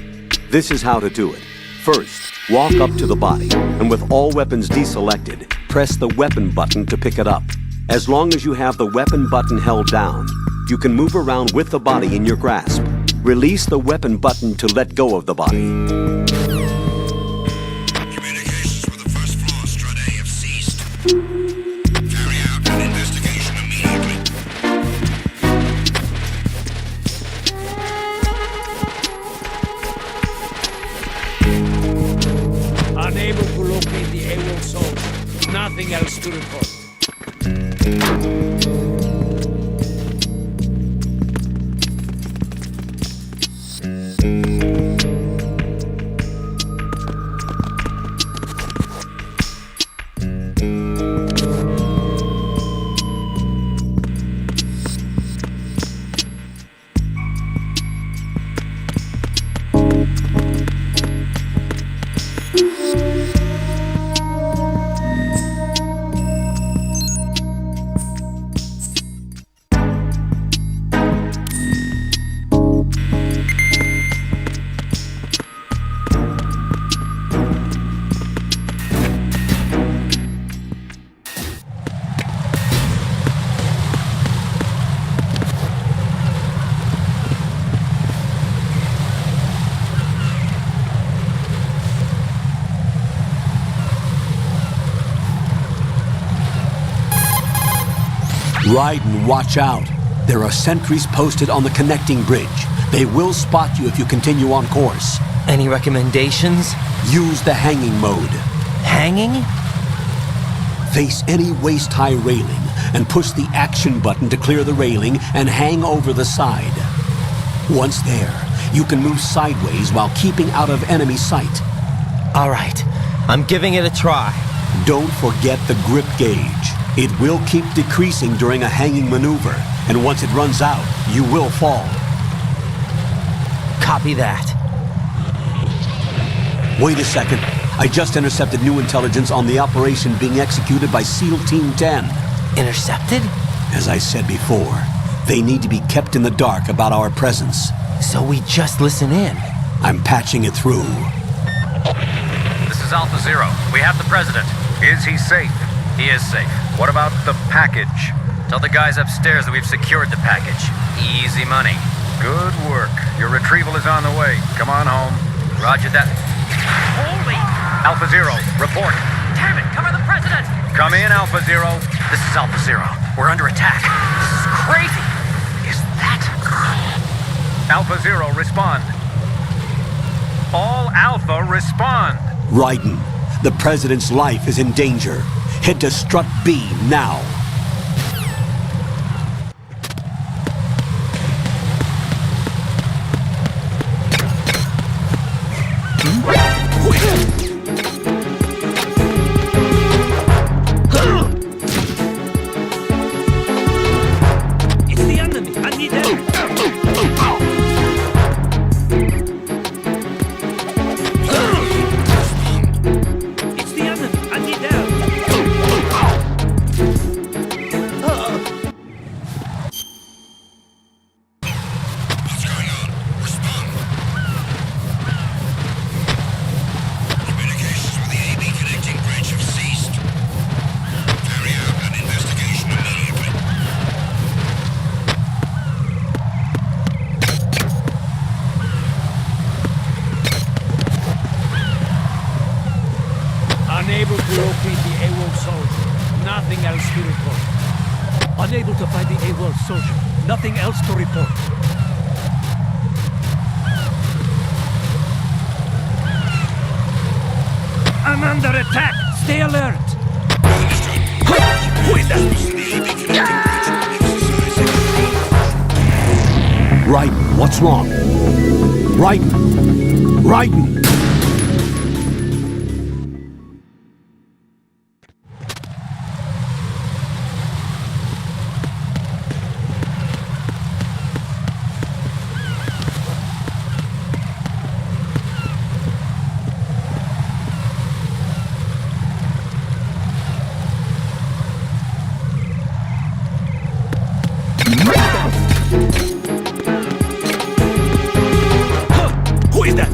This is how to do it. First, walk up to the body, and with all weapons deselected, press the weapon button to pick it up. As long as you have the weapon button held down, you can move around with the body in your grasp. Release the weapon button to let go of the body. Communications with the first floor, Strade, have ceased. Carry out an investigation immediately. Unable to locate the AWOL zone. Nothing else to report. Raiden, watch out. There are sentries posted on the connecting bridge. They will spot you if you continue on course. Any recommendations? Use the hanging mode. Hanging? Face any waist-high railing and push the action button to clear the railing and hang over the side. Once there, you can move sideways while keeping out of enemy sight. All right, I'm giving it a try. Don't forget the grip gauge. It will keep decreasing during a hanging maneuver, and once it runs out, you will fall. Copy that. Wait a second. I just intercepted new intelligence on the operation being executed by SEAL Team 10. Intercepted? As I said before, they need to be kept in the dark about our presence. So we just listen in. I'm patching it through. This is Alpha Zero. We have the president. Is he safe? He is safe. What about the package? Tell the guys upstairs that we've secured the package. Easy money. Good work. Your retrieval is on the way. Come on home. Roger that. Holy! Alpha Zero, report. Damn it! Cover the president! Come in, Alpha Zero. This is Alpha Zero. We're under attack. This is crazy! Is that... Alpha Zero, respond. All Alpha, respond. Raiden, the president's life is in danger. Head to Strut B now. It's the enemy. I need help. locate the AWOL soldier. Nothing else to report. Unable to find the AWOL soldier. Nothing else to report. I'm under attack! Stay alert! Who is that? Raiden, what's wrong? Raiden! Raiden! Who is that?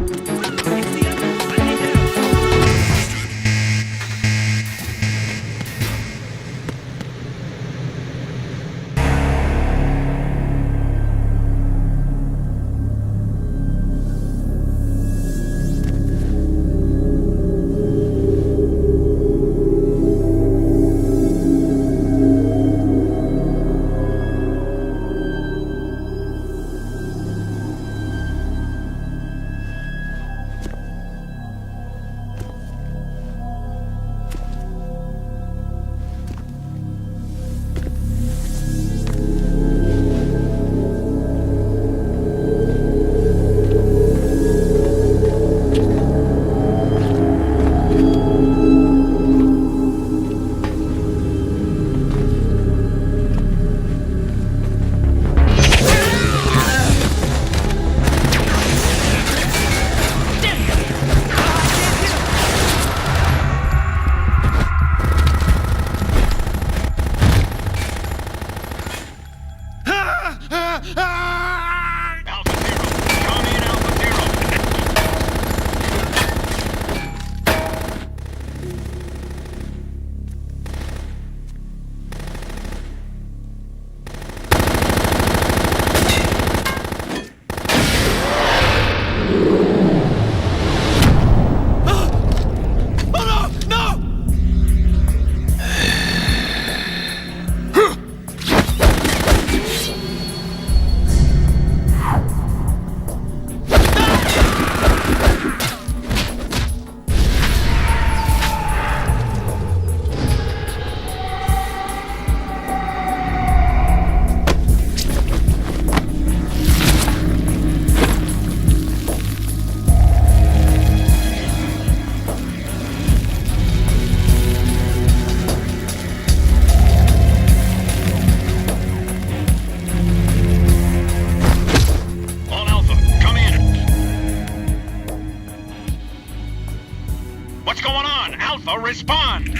What's going on? Alpha, respond!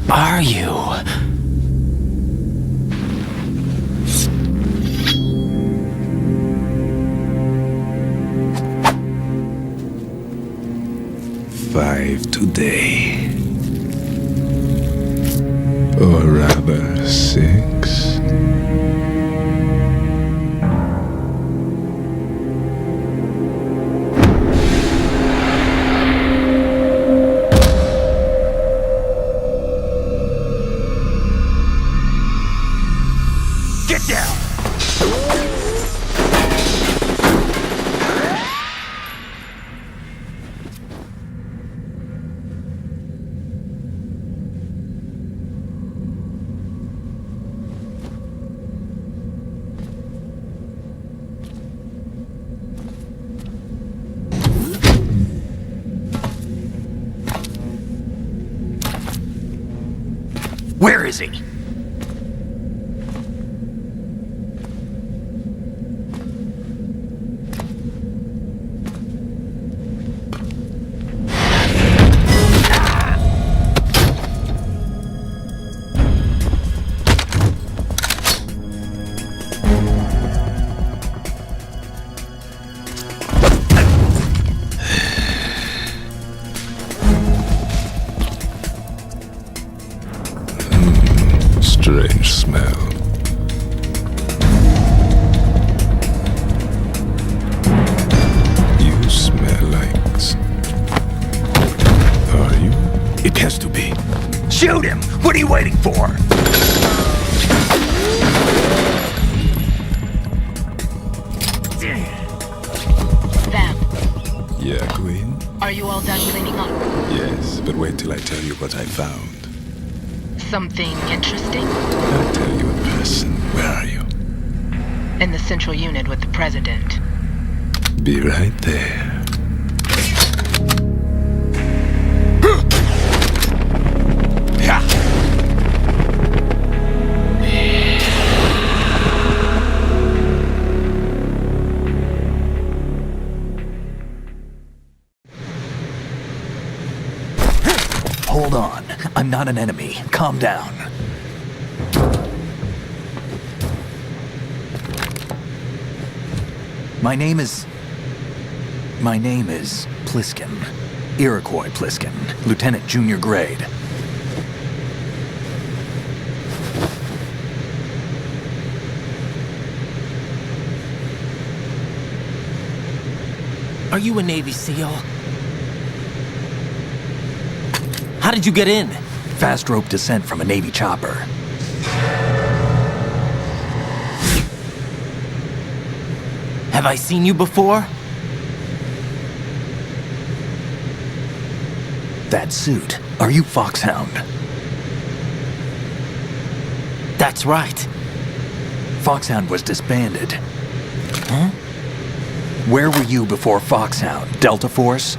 Are you? Five today. Or rather, 6. Get down! Where is he? Strange smell. You smell like... Are you? It has to be. Shoot him! What are you waiting for? Vamp, Yeah, Queen? are you all done cleaning up? Yes, but wait till I tell you what I found. Something interesting? I'll tell you in person. Where are you? In the central unit with the president. Be right there. Hold on. I'm not an enemy. Calm down. My name is Pliskin. Iroquois Pliskin. Lieutenant Junior Grade. Are you a Navy SEAL? How did you get in? Fast rope descent from a Navy chopper. Have I seen you before? That suit. Are you Foxhound? That's right. Foxhound was disbanded. Huh? Where were you before Foxhound? Delta Force?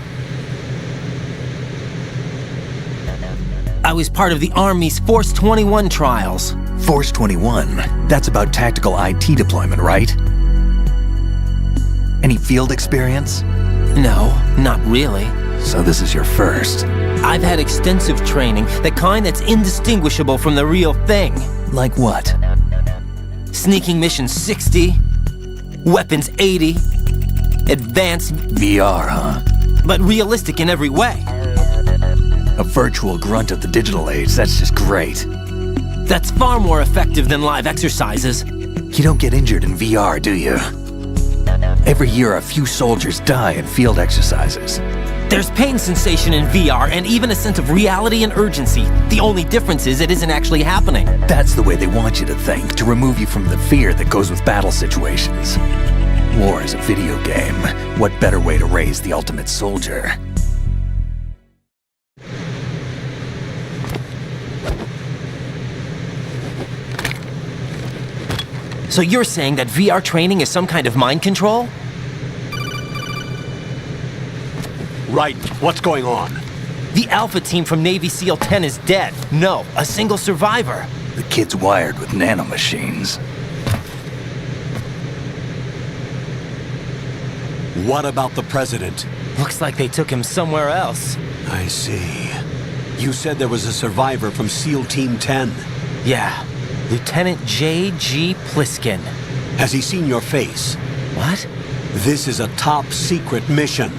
I was part of the Army's Force 21 trials. Force 21? That's about tactical IT deployment, right? Any field experience? No, not really. So this is your first? I've had extensive training, the kind that's indistinguishable from the real thing. Like what? Sneaking mission 60, weapons 80, advanced... VR, huh? But realistic in every way. A virtual grunt of the digital age, that's just great. That's far more effective than live exercises. You don't get injured in VR, do you? Every year a few soldiers die in field exercises. There's pain sensation in VR and even a sense of reality and urgency. The only difference is it isn't actually happening. That's the way they want you to think, to remove you from the fear that goes with battle situations. War is a video game. What better way to raise the ultimate soldier? So you're saying that VR training is some kind of mind control? Right. What's going on? The Alpha team from Navy SEAL 10 is dead. No, a single survivor. The kid's wired with nanomachines. What about the president? Looks like they took him somewhere else. I see. You said there was a survivor from SEAL Team 10. Yeah. Lieutenant J.G. Pliskin. Has he seen your face? What? This is a top-secret mission.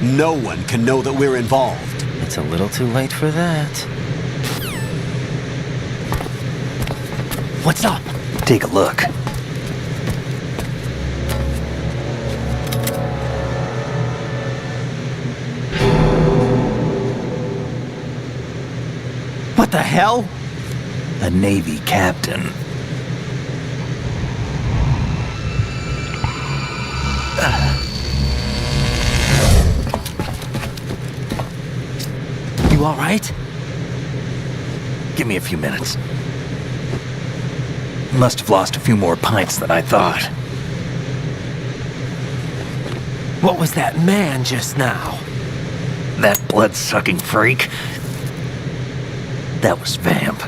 No one can know that we're involved. It's a little too late for that. What's up? Take a look. What the hell? A Navy captain. You all right? Give me a few minutes. Must have lost a few more pints than I thought. What was that man just now? That blood-sucking freak? That was Vamp.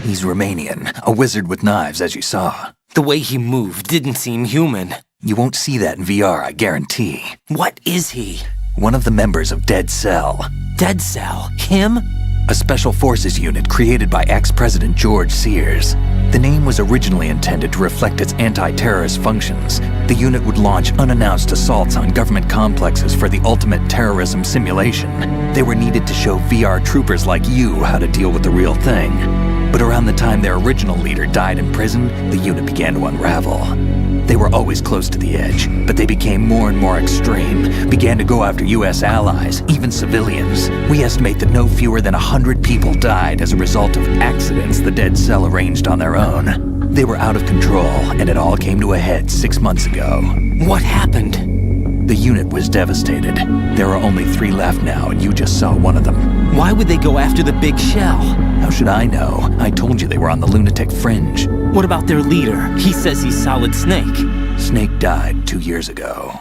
He's Romanian, a wizard with knives, as you saw. The way he moved didn't seem human. You won't see that in VR, I guarantee. What is he? One of the members of Dead Cell. Dead Cell? Him? A special forces unit created by ex-President George Sears. The name was originally intended to reflect its anti-terrorist functions. The unit would launch unannounced assaults on government complexes for the ultimate terrorism simulation. They were needed to show VR troopers like you how to deal with the real thing. But around the time their original leader died in prison, the unit began to unravel. They were always close to the edge, but they became more and more extreme, began to go after U.S. allies, even civilians. We estimate that no fewer than 100 people died as a result of accidents the Dead Cell arranged on their own. They were out of control, and it all came to a head 6 months ago. What happened? The unit was devastated. There are only 3 left now, and you just saw one of them. Why would they go after the big shell? How should I know? I told you they were on the lunatic fringe. What about their leader? He says he's Solid Snake. Snake died 2 years ago.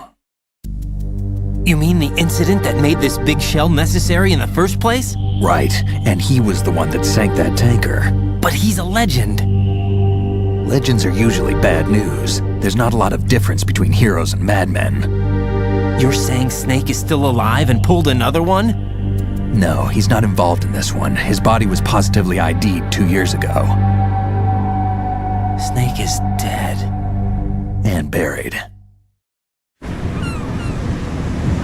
You mean the incident that made this big shell necessary in the first place? Right, and he was the one that sank that tanker. But he's a legend. Legends are usually bad news. There's not a lot of difference between heroes and madmen. You're saying Snake is still alive and pulled another one? No, he's not involved in this one. His body was positively ID'd 2 years ago. Snake is dead. And buried.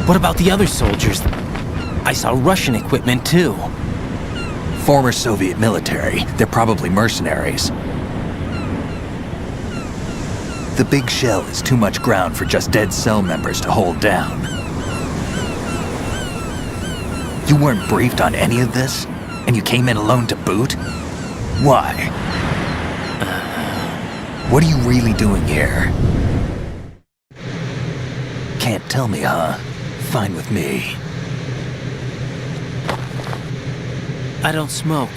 What about the other soldiers? I saw Russian equipment too. Former Soviet military. They're probably mercenaries. The big shell is too much ground for just Dead Cell members to hold down. You weren't briefed on any of this? And you came in alone to boot? Why? What are you really doing here? Can't tell me, huh? Fine with me. I don't smoke.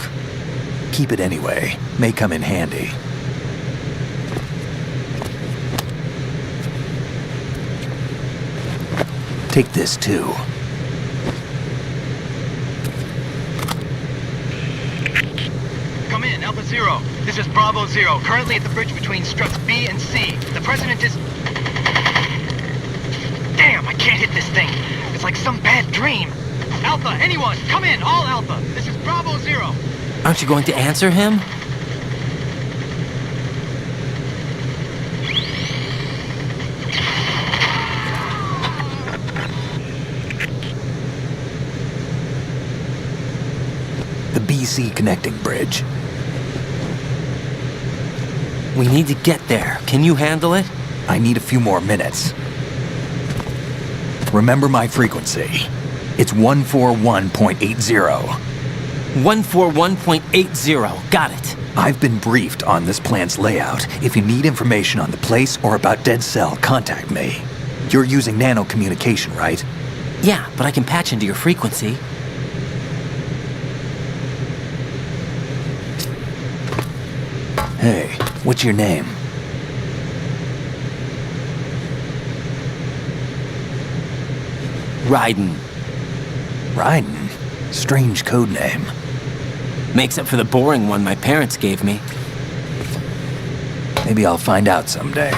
Keep it anyway. May come in handy. Take this too. Come in, Alpha Zero. This is Bravo Zero, currently at the bridge between struts B and C. The President is... Damn, I can't hit this thing. It's like some bad dream. Alpha, anyone, come in, all Alpha. This is Bravo Zero. Aren't you going to answer him? The BC connecting bridge. We need to get there. Can you handle it? I need a few more minutes. Remember my frequency. It's 141.80. 141.80. Got it. I've been briefed on this plant's layout. If you need information on the place or about Dead Cell, contact me. You're using nano communication, right? Yeah, but I can patch into your frequency. Hey, what's your name? Raiden. Raiden? Strange code name. Makes up for the boring one my parents gave me. Maybe I'll find out someday.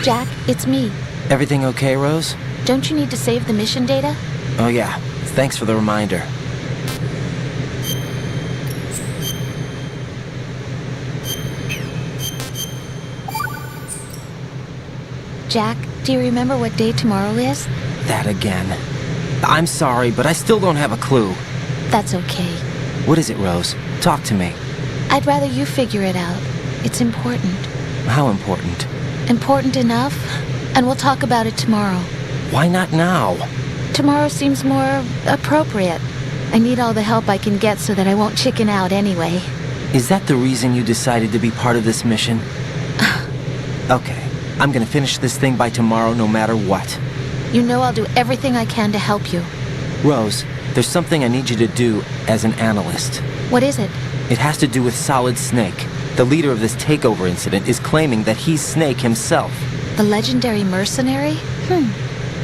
Jack, it's me. Everything okay, Rose? Don't you need to save the mission data? Oh yeah. Thanks for the reminder. Jack, do you remember what day tomorrow is? That again. I'm sorry, but I still don't have a clue. That's okay. What is it, Rose? Talk to me. I'd rather you figure it out. It's important. How important? Important enough, and we'll talk about it tomorrow. Why not now? Tomorrow seems more appropriate. I need all the help I can get so that I won't chicken out anyway. Is that the reason you decided to be part of this mission? Okay, I'm gonna finish this thing by tomorrow no matter what. You know I'll do everything I can to help you. Rose, there's something I need you to do as an analyst. What is it? It has to do with Solid Snake. The leader of this takeover incident is claiming that he's Snake himself. The legendary mercenary?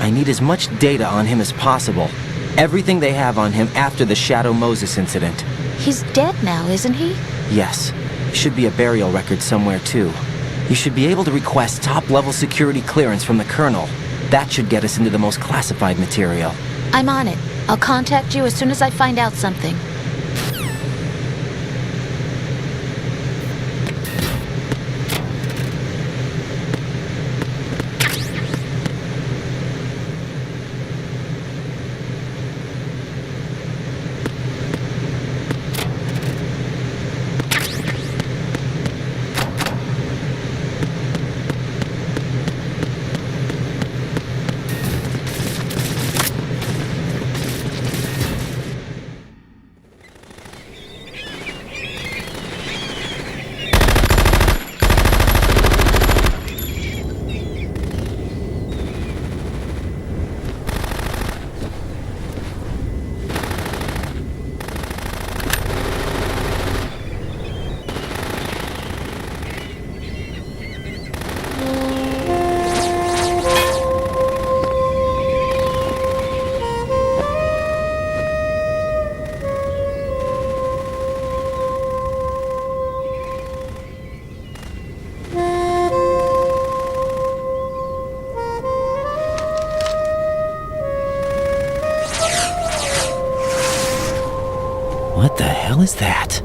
I need as much data on him as possible. Everything they have on him after the Shadow Moses incident. He's dead now, isn't he? Yes. Should be a burial record somewhere, too. You should be able to request top-level security clearance from the Colonel. That should get us into the most classified material. I'm on it. I'll contact you as soon as I find out something. What the hell is that?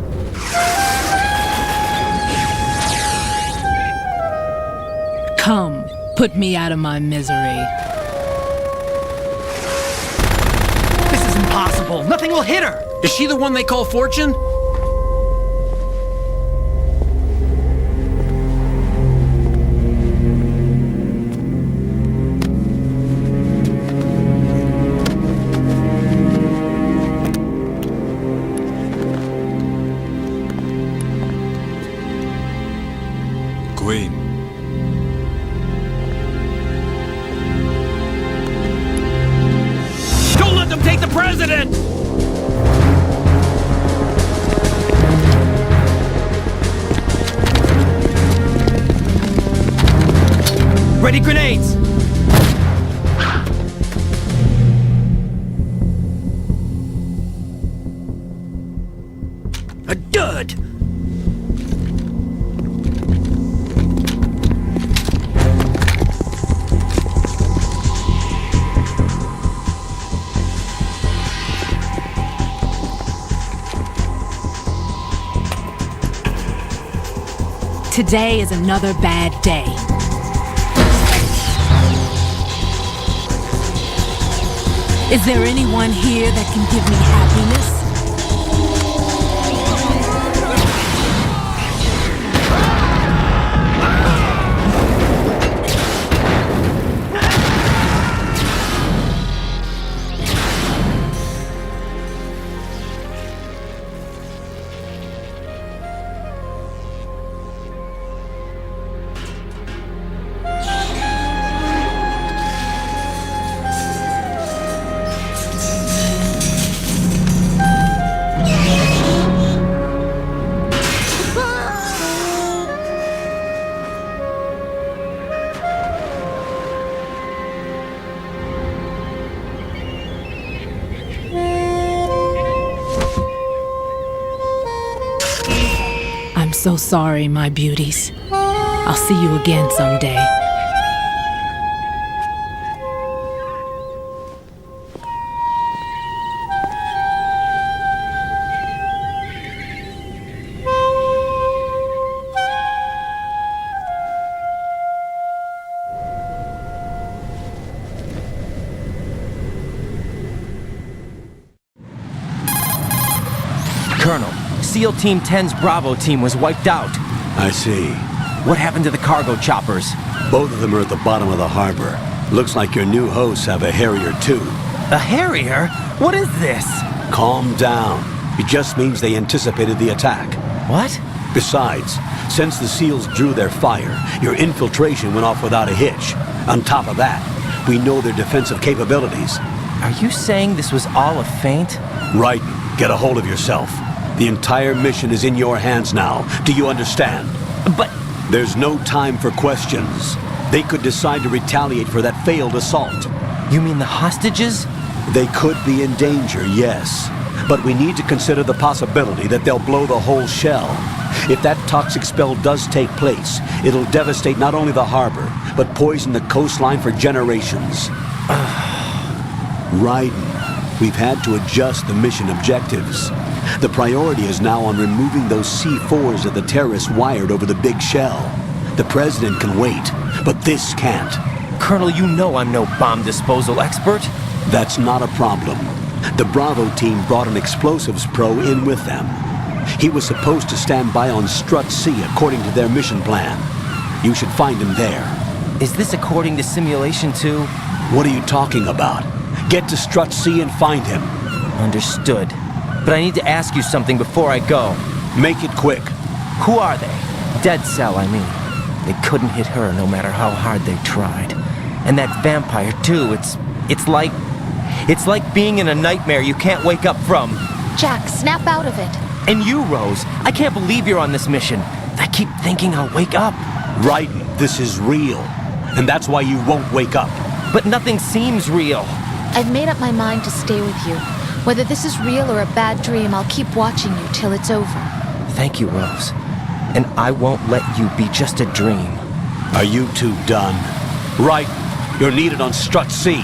Come, put me out of my misery. This is impossible. Nothing will hit her. Is she the one they call Fortune? Queen. Don't let them take the president! Ready grenades! A dud! Today is another bad day. Is there anyone here that can give me happiness? I'm so sorry, my beauties. I'll see you again someday. Colonel, SEAL Team 10's Bravo team was wiped out. I see. What happened to the cargo choppers? Both of them are at the bottom of the harbor. Looks like your new hosts have a Harrier too. A Harrier? What is this? Calm down. It just means they anticipated the attack. What? Besides, since the SEALs drew their fire, your infiltration went off without a hitch. On top of that, we know their defensive capabilities. Are you saying this was all a feint? Right. Get a hold of yourself. The entire mission is in your hands now. Do you understand? But... There's no time for questions. They could decide to retaliate for that failed assault. You mean the hostages? They could be in danger, yes. But we need to consider the possibility that they'll blow the whole shell. If that toxic spell does take place, it'll devastate not only the harbor, but poison the coastline for generations. Raiden, we've had to adjust the mission objectives. The priority is now on removing those C4s that the terrorists wired over the big shell. The President can wait, but this can't. Colonel, you know I'm no bomb disposal expert. That's not a problem. The Bravo team brought an explosives pro in with them. He was supposed to stand by on Strut C according to their mission plan. You should find him there. Is this according to Simulation 2? What are you talking about? Get to Strut C and find him. Understood. But I need to ask you something before I go. Make it quick. Who are they? Dead Cell, I mean. They couldn't hit her no matter how hard they tried. And that vampire, too, it's like being in a nightmare you can't wake up from. Jack, snap out of it. And you, Rose, I can't believe you're on this mission. I keep thinking I'll wake up. Raiden, this is real. And that's why you won't wake up. But nothing seems real. I've made up my mind to stay with you. Whether this is real or a bad dream, I'll keep watching you till it's over. Thank you, Rose. And I won't let you be just a dream. Are you two done? Right. You're needed on Strut C.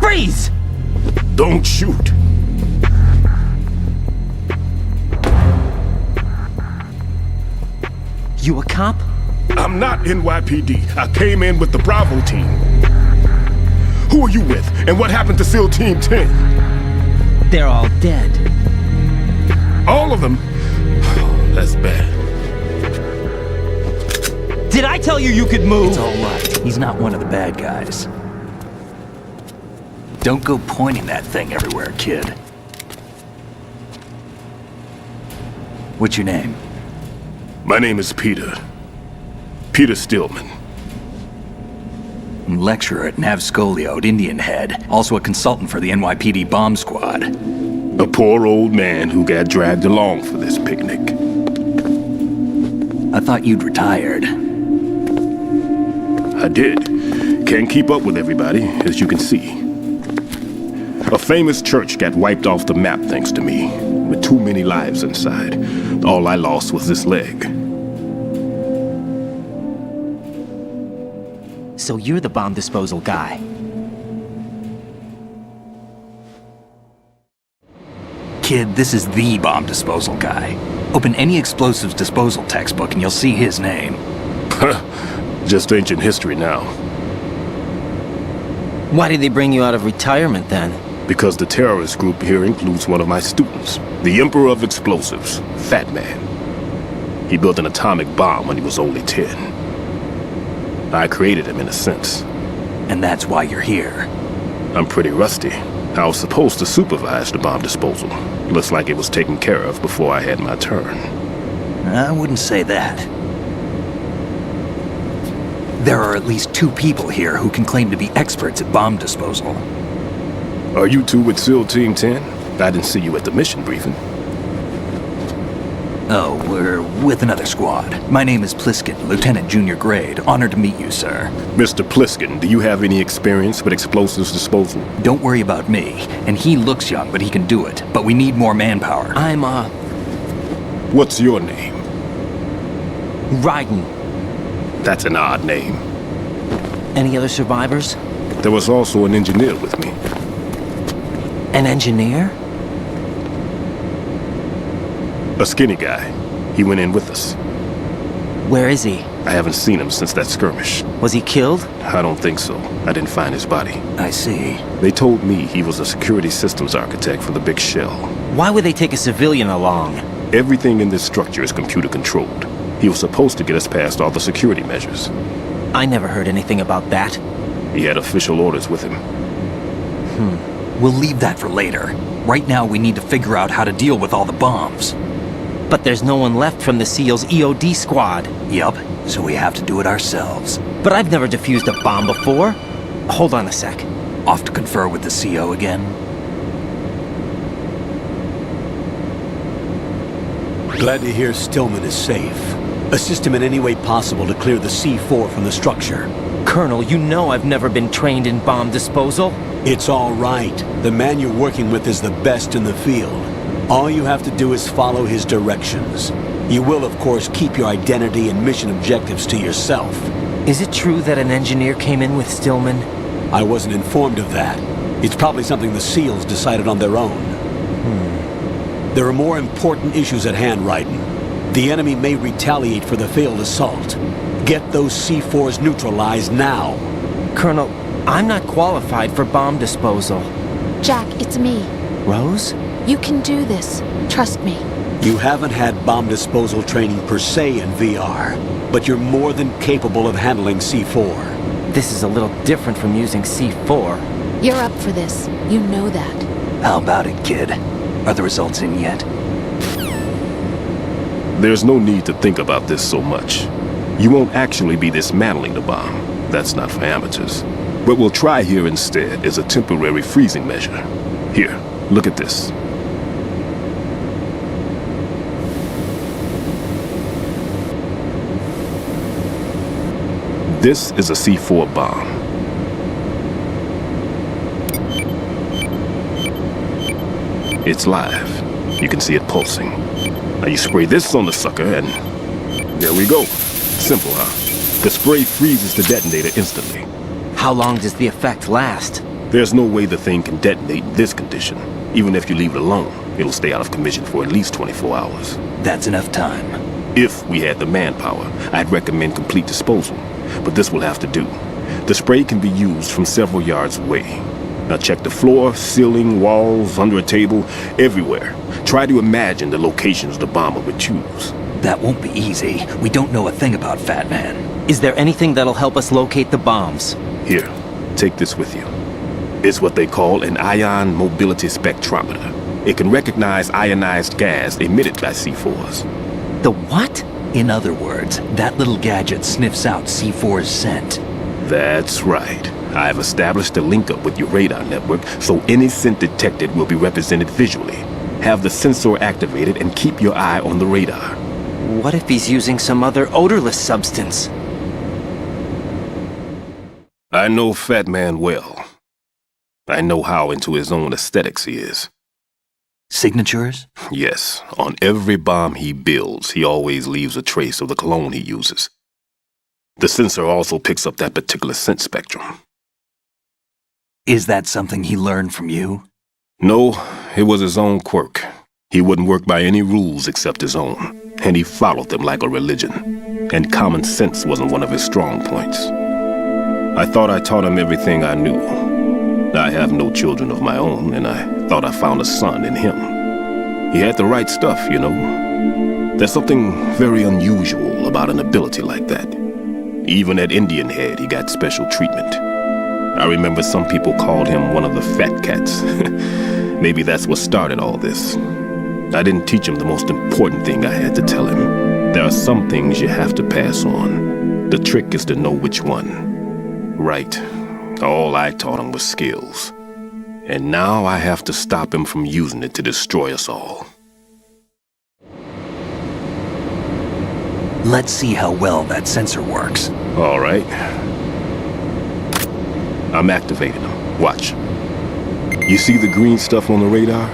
Freeze! Don't shoot. You a cop? I'm not NYPD. I came in with the Bravo team. Who are you with? And what happened to SEAL Team 10? They're all dead. All of them? Oh, that's bad. Did I tell you you could move? It's all right. He's not one of the bad guys. Don't go pointing that thing everywhere, kid. What's your name? My name is Peter. Peter Stillman. Lecturer at Navscolio at Indian Head. Also a consultant for the NYPD bomb squad. A poor old man who got dragged along for this picnic. I thought you'd retired. I did. Can't keep up with everybody, as you can see. A famous church got wiped off the map thanks to me, with too many lives inside. All I lost was this leg. So you're the bomb disposal guy. Kid, this is the bomb disposal guy. Open any explosives disposal textbook and you'll see his name. Just ancient history now. Why did they bring you out of retirement then? Because the terrorist group here includes one of my students, the Emperor of Explosives, Fat Man. He built an atomic bomb when he was only 10. I created him in a sense. And that's why you're here. I'm pretty rusty. I was supposed to supervise the bomb disposal. Looks like it was taken care of before I had my turn. I wouldn't say that. There are at least 2 people here who can claim to be experts at bomb disposal. Are you 2 with SEAL Team 10? I didn't see you at the mission briefing. Oh, we're with another squad. My name is Pliskin, Lieutenant Junior Grade. Honored to meet you, sir. Mr. Pliskin, do you have any experience with explosives disposal? Don't worry about me. And he looks young, but he can do it. But we need more manpower. What's your name? Raiden. That's an odd name. Any other survivors? There was also an engineer with me. An engineer? A skinny guy. He went in with us. Where is he? I haven't seen him since that skirmish. Was he killed? I don't think so. I didn't find his body. I see. They told me he was a security systems architect for the big shell. Why would they take a civilian along? Everything in this structure is computer controlled. He was supposed to get us past all the security measures. I never heard anything about that. He had official orders with him. We'll leave that for later. Right now we need to figure out how to deal with all the bombs. But there's no one left from the SEAL's EOD squad. Yup, so we have to do it ourselves. But I've never defused a bomb before. Hold on a sec. Off to confer with the CO again? Glad to hear Stillman is safe. Assist him in any way possible to clear the C4 from the structure. Colonel, you know I've never been trained in bomb disposal. It's all right. The man you're working with is the best in the field. All you have to do is follow his directions. You will, of course, keep your identity and mission objectives to yourself. Is it true that an engineer came in with Stillman? I wasn't informed of that. It's probably something the SEALs decided on their own. There are more important issues at hand, Raiden. The enemy may retaliate for the failed assault. Get those C4s neutralized now. Colonel, I'm not qualified for bomb disposal. Jack, it's me. Rose? You can do this. Trust me. You haven't had bomb disposal training per se in VR, but you're more than capable of handling C4. This is a little different from using C4. You're up for this. You know that. How about it, kid? Are the results in yet? There's no need to think about this so much. You won't actually be dismantling the bomb. That's not for amateurs. What we'll try here instead is a temporary freezing measure. Here, look at this. This is a C4 bomb. It's live. You can see it pulsing. Now you spray this on the sucker and there we go. Simple, huh? The spray freezes the detonator instantly. How long does the effect last? There's no way the thing can detonate in this condition. Even if you leave it alone, it'll stay out of commission for at least 24 hours. That's enough time. If we had the manpower, I'd recommend complete disposal. But this will have to do. The spray can be used from several yards away. Now check the floor, ceiling, walls, under a table, everywhere. Try to imagine the locations the bomber would choose. That won't be easy. We don't know a thing about Fat Man. Is there anything that'll help us locate the bombs? Here, take this with you. It's what they call an ion mobility spectrometer. It can recognize ionized gas emitted by C4s. The what? In other words, that little gadget sniffs out C4's scent. That's right. I've established a link up with your radar network, so any scent detected will be represented visually. Have the sensor activated and keep your eye on the radar. What if he's using some other odorless substance? I know Fat Man well. I know how into his own aesthetics he is. Signatures? Yes. On every bomb he builds, he always leaves a trace of the cologne he uses. The sensor also picks up that particular scent spectrum. Is that something he learned from you? No, it was his own quirk. He wouldn't work by any rules except his own, and he followed them like a religion. And common sense wasn't one of his strong points. I thought I taught him everything I knew. I have no children of my own, and I thought I found a son in him. He had the right stuff, you know. There's something very unusual about an ability like that. Even at Indian Head, he got special treatment. I remember some people called him one of the fat cats. Maybe that's what started all this. I didn't teach him the most important thing I had to tell him. There are some things you have to pass on. The trick is to know which one. Right. All I taught him was skills. And now I have to stop him from using it to destroy us all. Let's see how well that sensor works. All right. I'm activating them. Watch. You see the green stuff on the radar?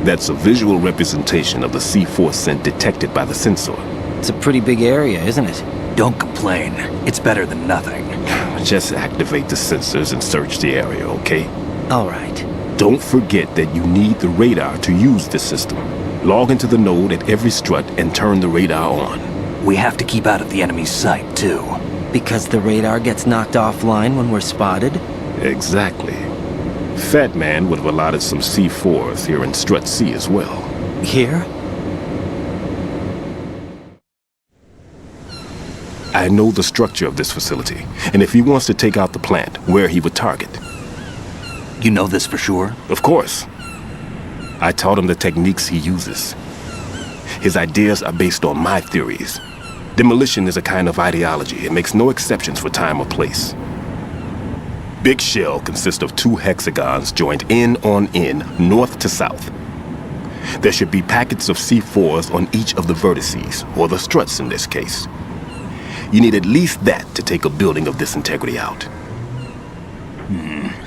That's a visual representation of the C4 scent detected by the sensor. It's a pretty big area, isn't it? Don't complain. It's better than nothing. Just activate the sensors and search the area, okay? All right. Don't forget that you need the radar to use this system. Log into the node at every strut and turn the radar on. We have to keep out of the enemy's sight, too. Because the radar gets knocked offline when we're spotted? Exactly. Fat Man would have allotted some C4s here in Strut C as well. Here? I know the structure of this facility, and if he wants to take out the plant, where he would target. You know this for sure? Of course. I taught him the techniques he uses. His ideas are based on my theories. Demolition is a kind of ideology. It makes no exceptions for time or place. Big Shell consists of 2 hexagons joined end on end, north to south. There should be packets of C4s on each of the vertices, or the struts in this case. You need at least that to take a building of this integrity out.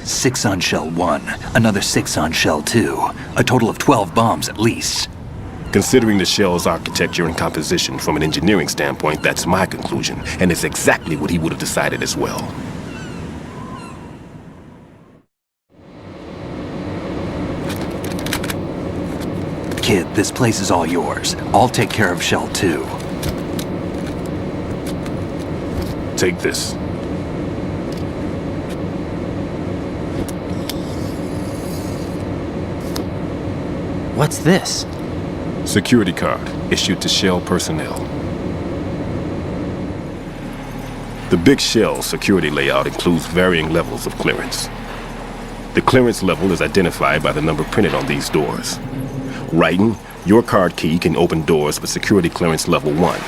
6 on Shell 1, another 6 on Shell 2. A total of 12 bombs at least. Considering the shell's architecture and composition from an engineering standpoint, that's my conclusion, and it's exactly what he would have decided as well. Kid, this place is all yours. I'll take care of Shell 2. Take this. What's this? Security card, issued to Shell personnel. The Big Shell security layout includes varying levels of clearance. The clearance level is identified by the number printed on these doors. Writing, your card key can open doors with security clearance level 1.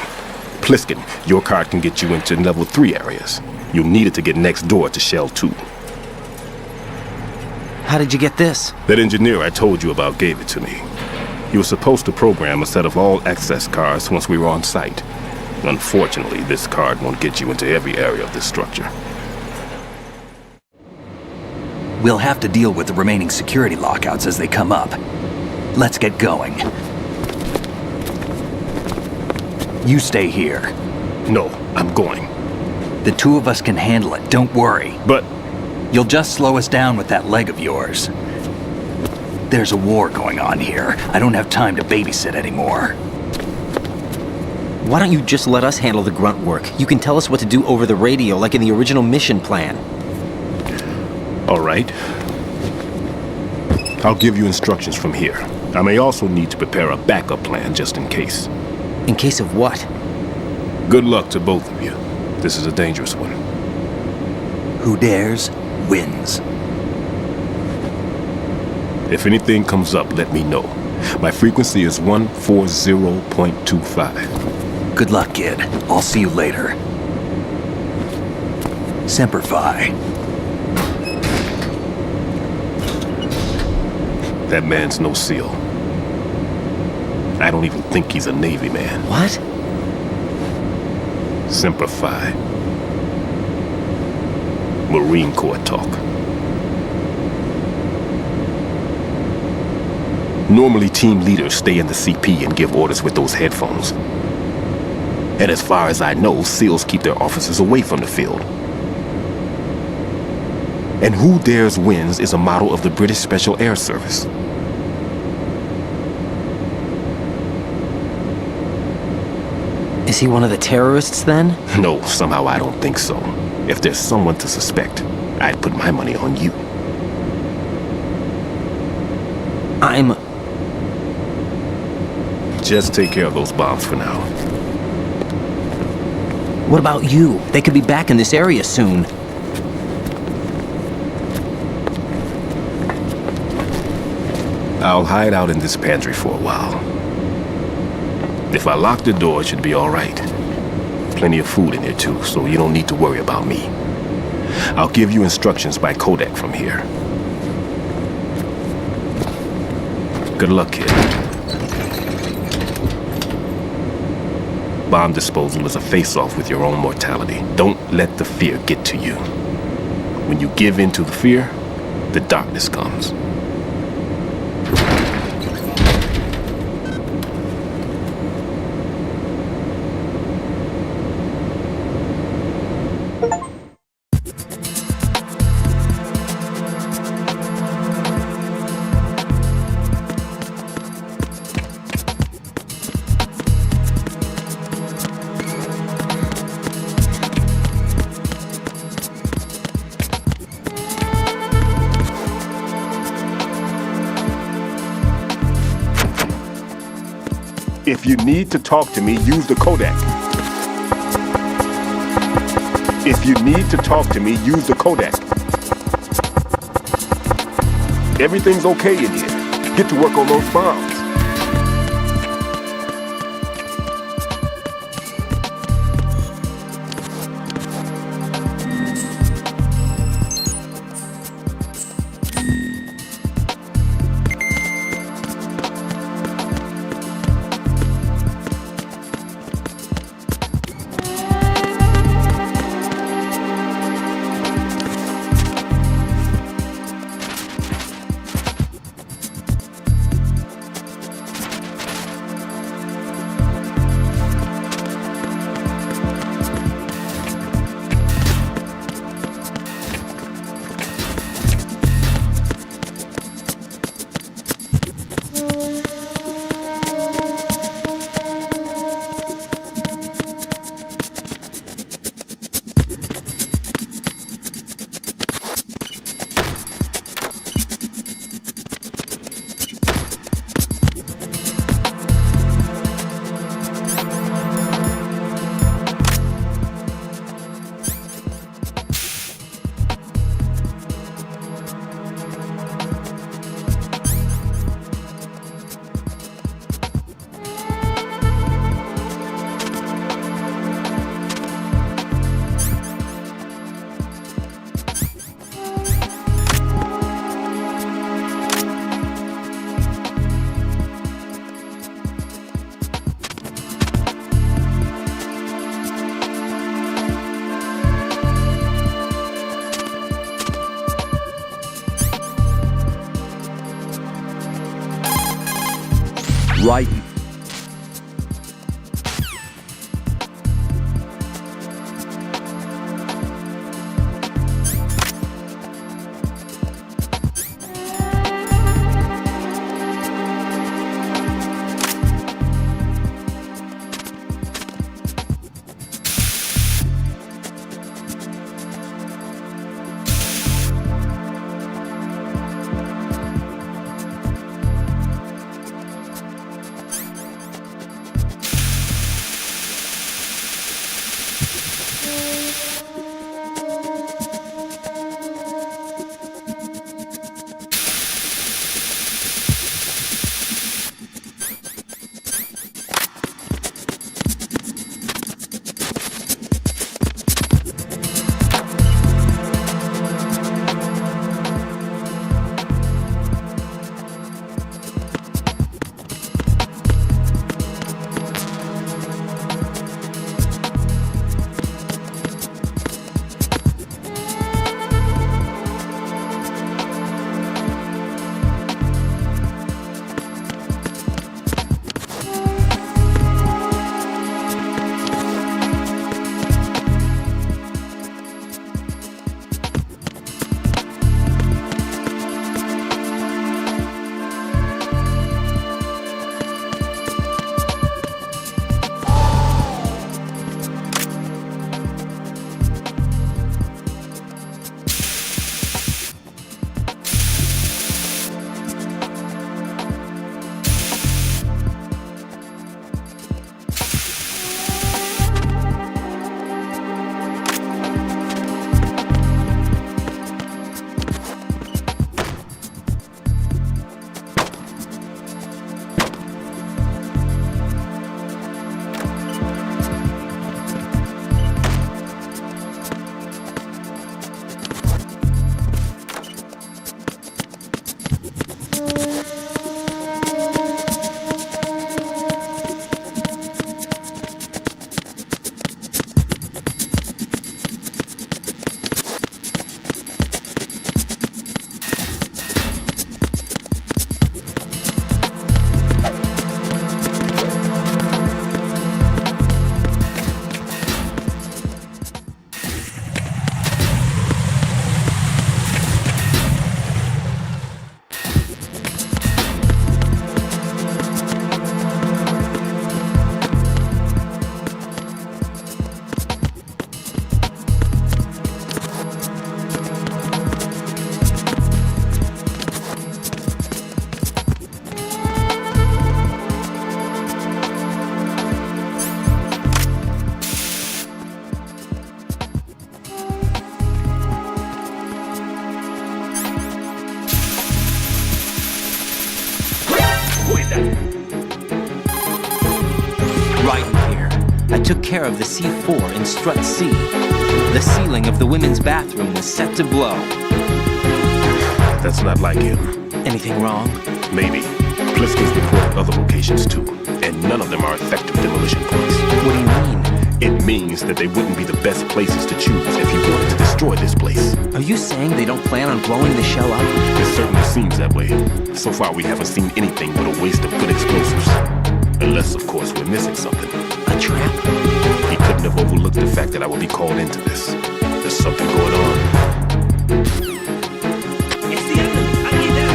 Pliskin, your card can get you into level 3 areas. You'll need it to get next door to Shell 2. How did you get this? That engineer I told you about gave it to me. He was supposed to program a set of all access cards once we were on site. Unfortunately, this card won't get you into every area of this structure. We'll have to deal with the remaining security lockouts as they come up. Let's get going. You stay here. No, I'm going. The 2 of us can handle it, don't worry. But... You'll just slow us down with that leg of yours. There's a war going on here. I don't have time to babysit anymore. Why don't you just let us handle the grunt work? You can tell us what to do over the radio, like in the original mission plan. All right. I'll give you instructions from here. I may also need to prepare a backup plan just in case. In case of what? Good luck to both of you. This is a dangerous one. Who dares, wins. If anything comes up, let me know. My frequency is 140.25. Good luck, kid. I'll see you later. Semper Fi. That man's no SEAL. I don't even think he's a Navy man. What? Semper Fi. Marine Corps talk. Normally, team leaders stay in the CP and give orders with those headphones. And as far as I know, SEALs keep their officers away from the field. And Who Dares Wins is a model of the British Special Air Service. Is he one of the terrorists then? No, somehow I don't think so. If there's someone to suspect, I'd put my money on you. Just take care of those bombs for now. What about you? They could be back in this area soon. I'll hide out in this pantry for a while. If I lock the door, it should be all right. Plenty of food in here too, so you don't need to worry about me. I'll give you instructions by codec from here. Good luck, kid. Bomb disposal is a face-off with your own mortality. Don't let the fear get to you. When you give in to the fear, the darkness comes. If you need to talk to me, use the codec. If you need to talk to me, use the codec. Everything's okay in here. Get to work on those bombs. Right. took care of the C4 in Strut C. The ceiling of the women's bathroom was set to blow. That's not like him. Anything wrong? Maybe. Pliskin's reported other locations too, and none of them are effective demolition points. What do you mean? It means that they wouldn't be the best places to choose if you wanted to destroy this place. Are you saying they don't plan on blowing the shell up? It certainly seems that way. So far we haven't seen anything but a waste of good explosives. Unless, of course, we're missing something. A trap? He couldn't have overlooked the fact that I would be called into this. There's something going on. It's the enemy! I need that!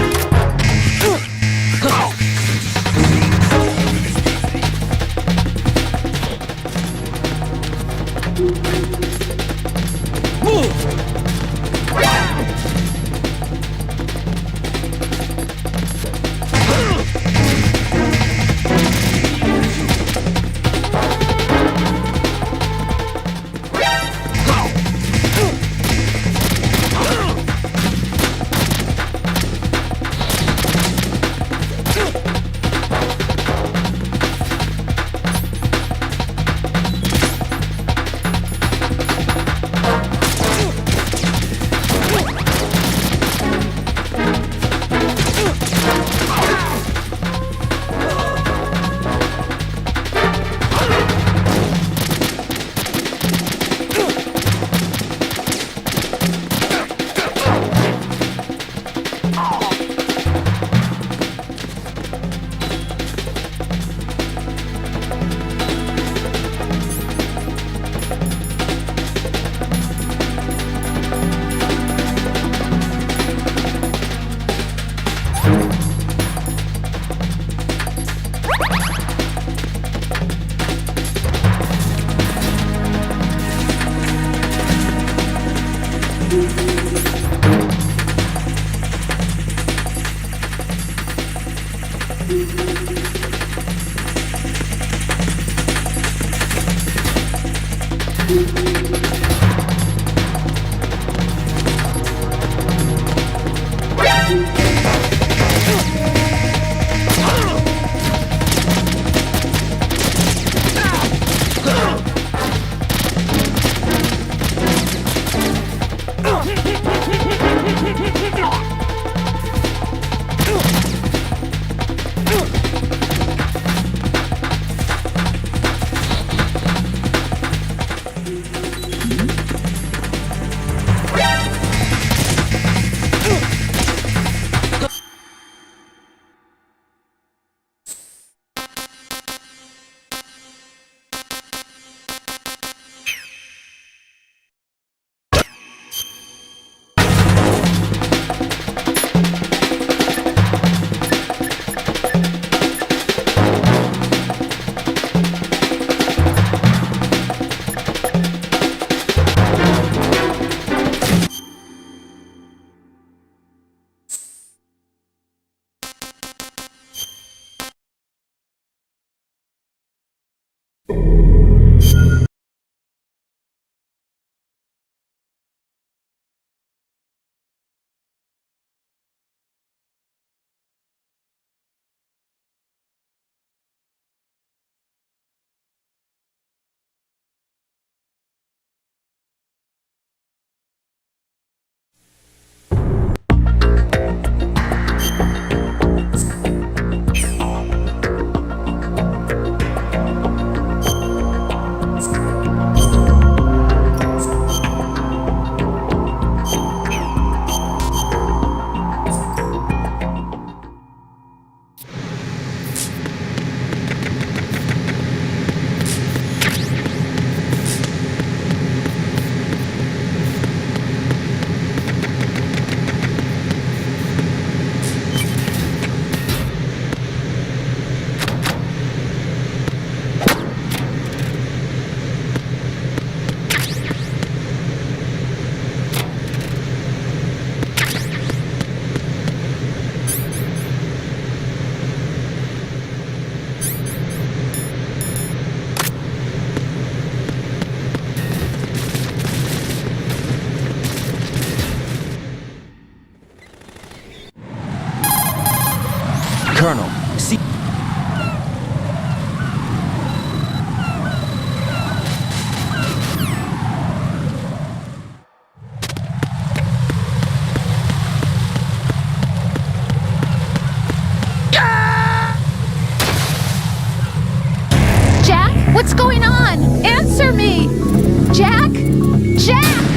Jack!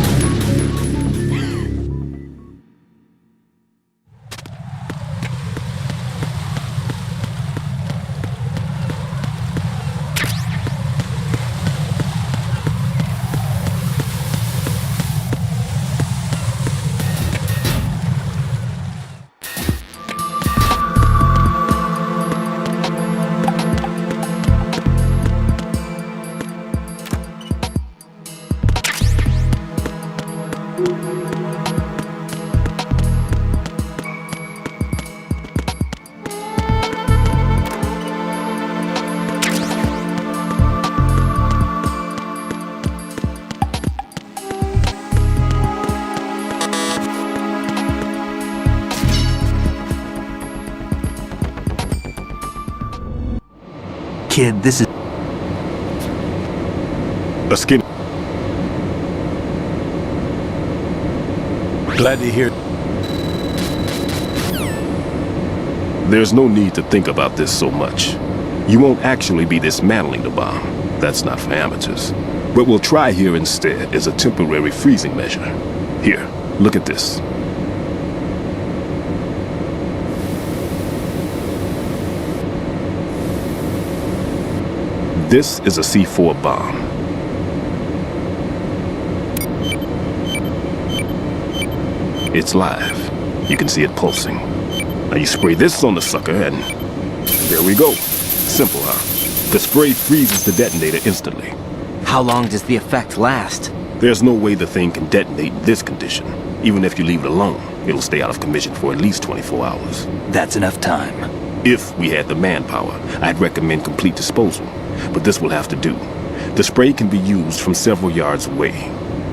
Kid, this is... A skin. Glad to hear. There's no need to think about this so much. You won't actually be dismantling the bomb. That's not for amateurs. What we'll try here instead is a temporary freezing measure. Here, look at this. This is a C4 bomb. It's live. You can see it pulsing. Now you spray this on the sucker and there we go. Simple, huh? The spray freezes the detonator instantly. How long does the effect last? There's no way the thing can detonate in this condition. Even if you leave it alone, it'll stay out of commission for at least 24 hours. That's enough time. If we had the manpower, I'd recommend complete disposal. But this will have to do. The spray can be used from several yards away.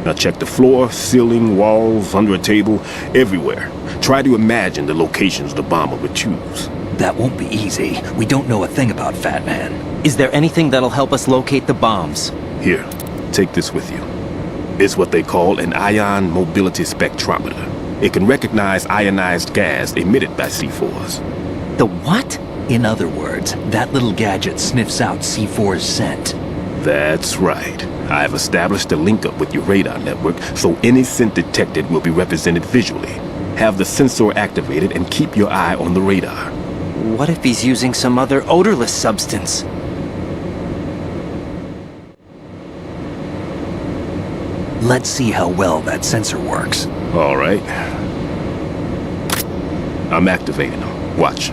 Now check the floor, ceiling, walls, under a table, everywhere. Try to imagine the locations the bomber would choose. That won't be easy. We don't know a thing about Fat Man. Is there anything that'll help us locate the bombs? Here, take this with you. It's what they call an ion mobility spectrometer. It can recognize ionized gas emitted by C4s. The what? In other words, that little gadget sniffs out C4's scent. That's right. I've established a link-up with your radar network, so any scent detected will be represented visually. Have the sensor activated and keep your eye on the radar. What if he's using some other odorless substance? Let's see how well that sensor works. All right. I'm activating them. Watch.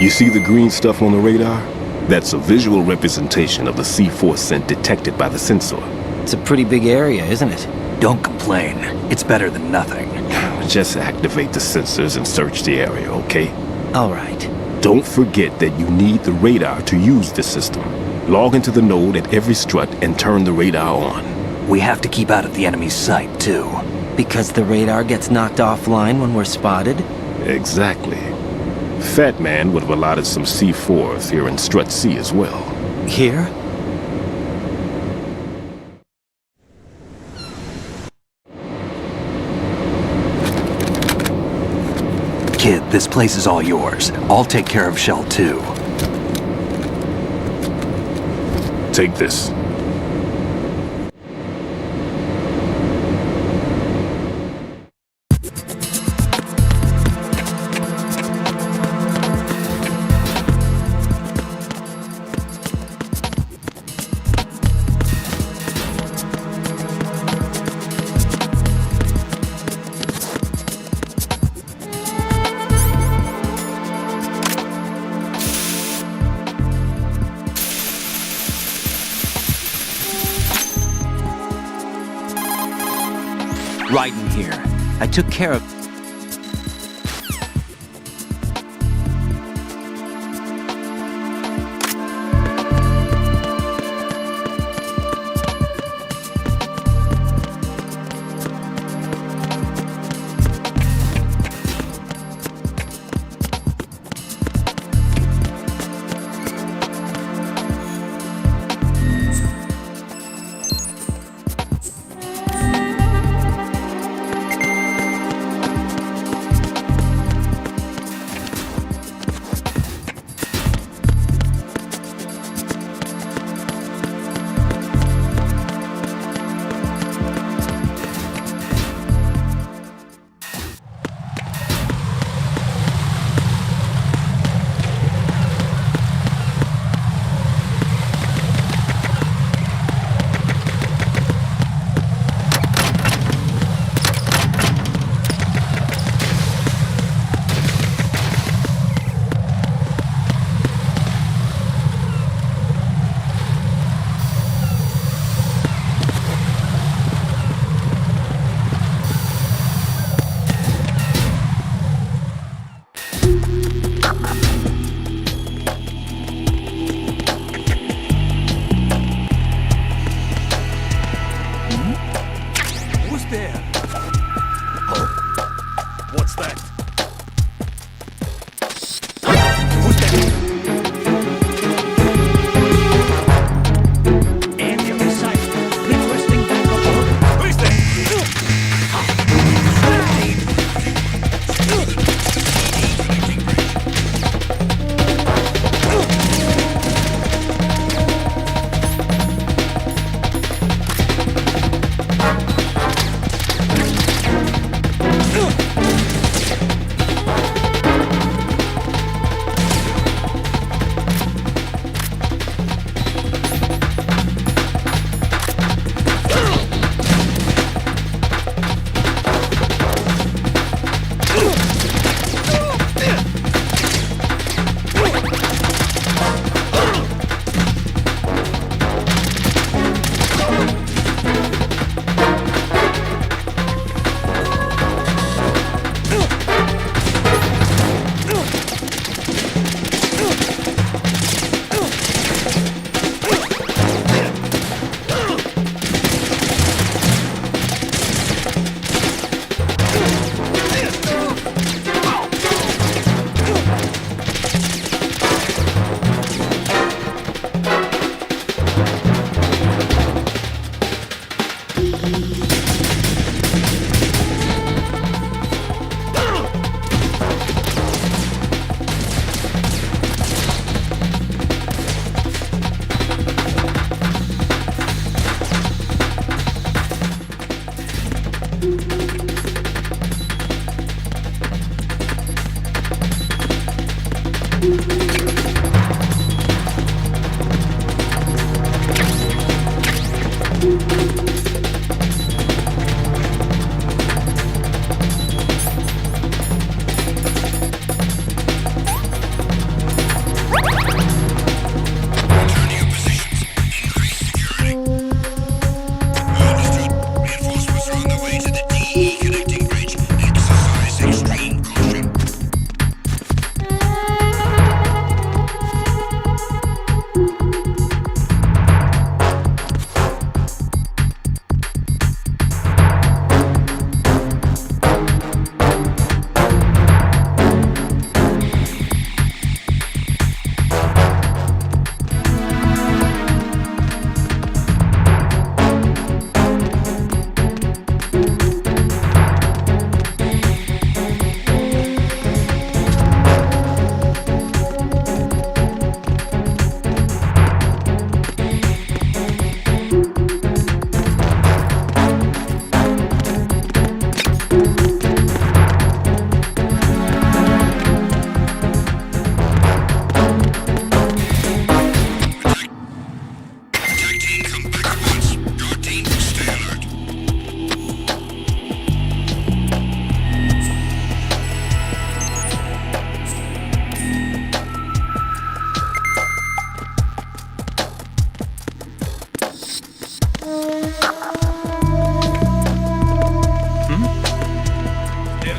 You see the green stuff on the radar? That's a visual representation of the C4 scent detected by the sensor. It's a pretty big area, isn't it? Don't complain. It's better than nothing. Just activate the sensors and search the area, okay? All right. Don't forget that you need the radar to use this system. Log into the node at every strut and turn the radar on. We have to keep out of the enemy's sight, too. Because the radar gets knocked offline when we're spotted? Exactly. Fat Man would have allotted some C4s here in Strut C as well. Here? Kid, this place is all yours. I'll take care of Shell 2. Take this. Right in here. I took care of... there? What's that? Area recited. Requesting backup order. Who's there?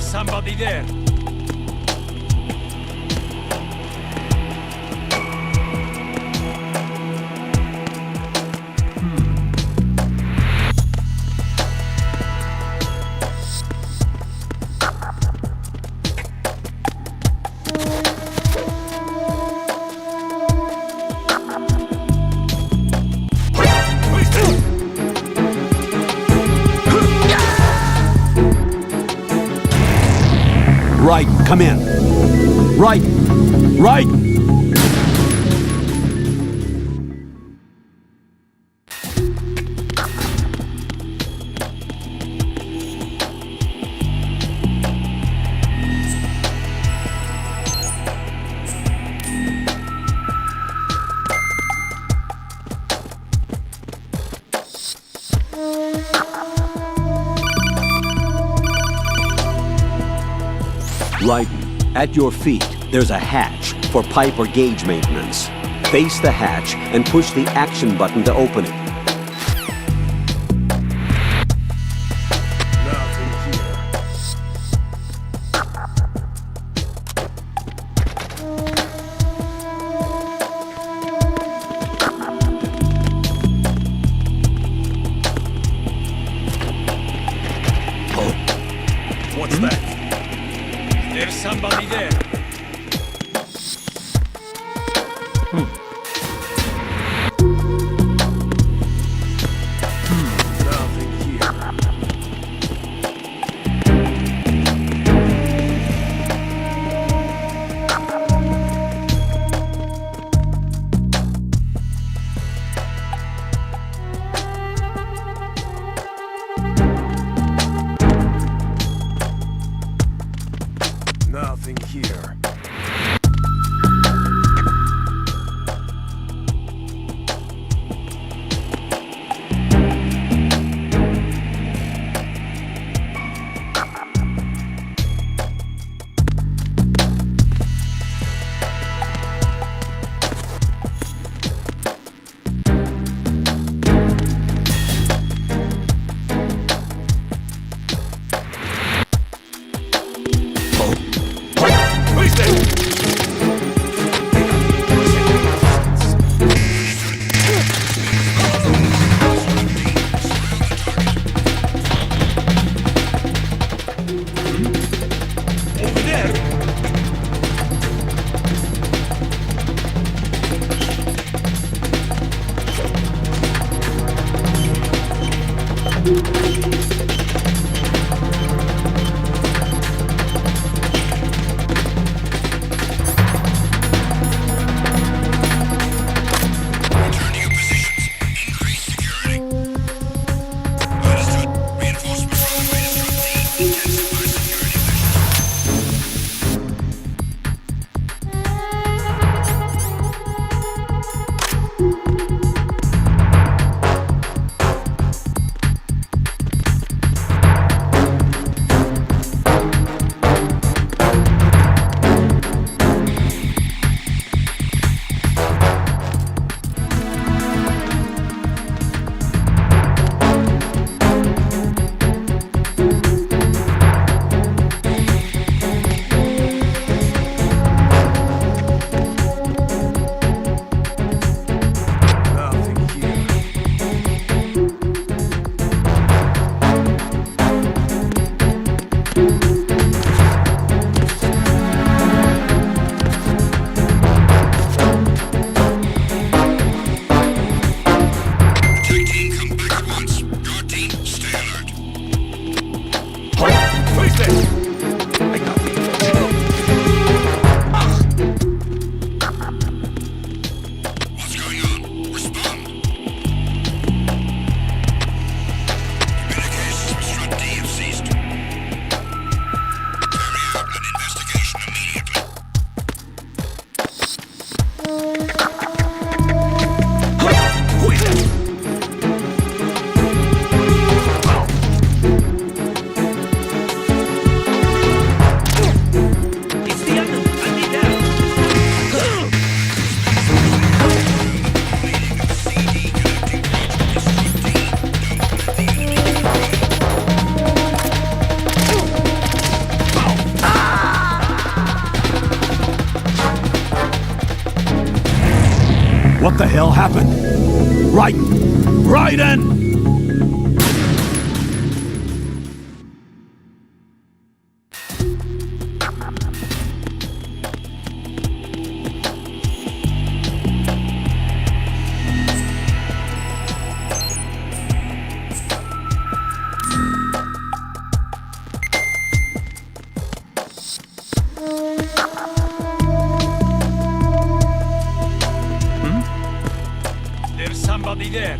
Somebody there. Right, come in. Right, right. Raiden, at your feet, there's a hatch for pipe or gauge maintenance. Face the hatch and push the action button to open it. What's that? There's somebody there. Nothing here. Nothing here. What the hell happened? Raiden! There's somebody there.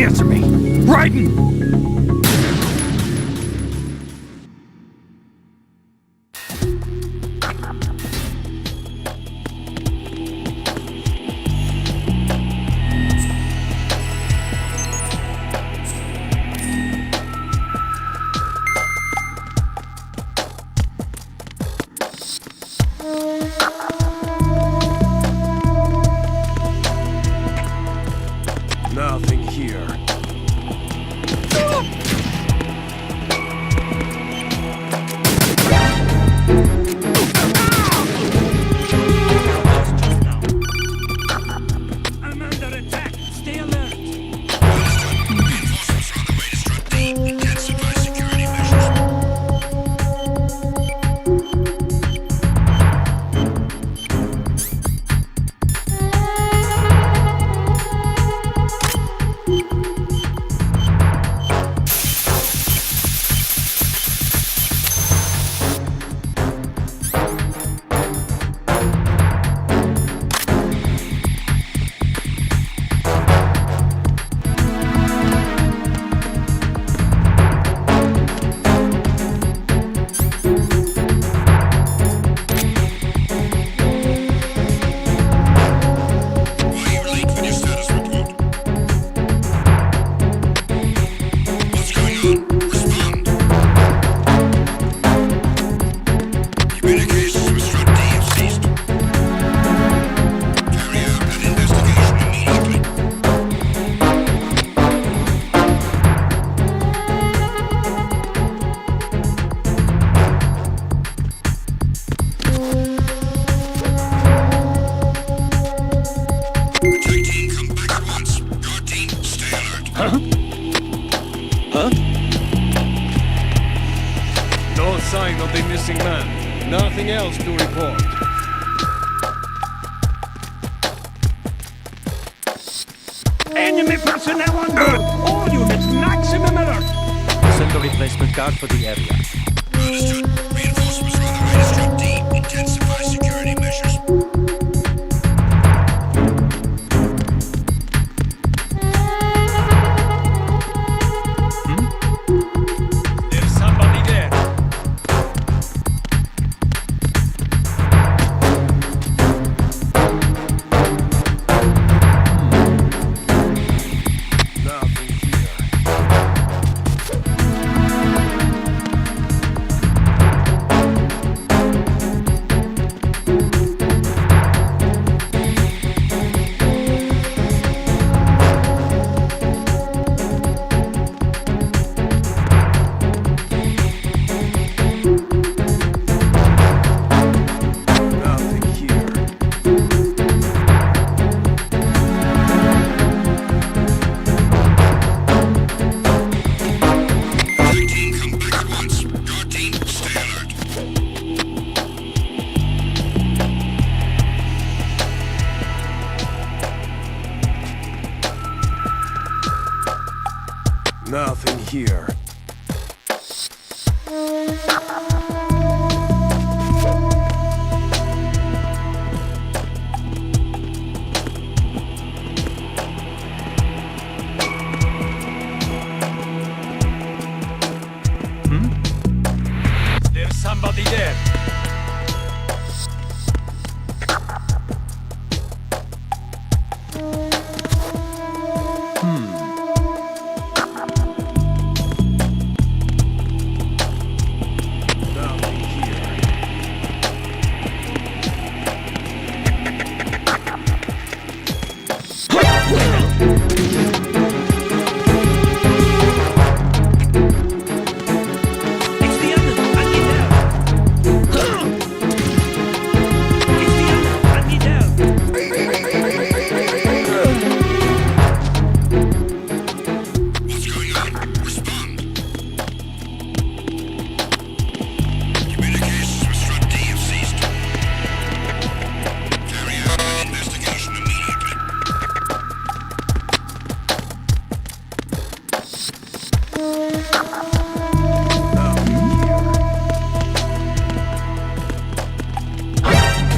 Answer me! Raiden! Nothing here. I'm under attack. Stay alert. Reinforcements are on the way to Strut D. Intensify security measures. Why are you late with your status report? What's going on? Respond. Communications with Strut D have ceased. Carry out an investigation immediately. Attack team, come back at once. Guard team, stay alert. Huh? No sign of the missing man. Nothing else to report. Enemy personnel on board. All units, maximum alert. Send a replacement guard for the area. Understood. Reinforcements are on the way to Strut D. Intensify security measures. There's somebody there. Nothing here. Nothing here. Attack team, come back at once. Guard team, stay alert. Nothing here. There's somebody there. Nothing here. It's the end. I need help. It's the end. I need help. What's going on? Respond. Communications with Strut D have ceased. Carry out an investigation immediately.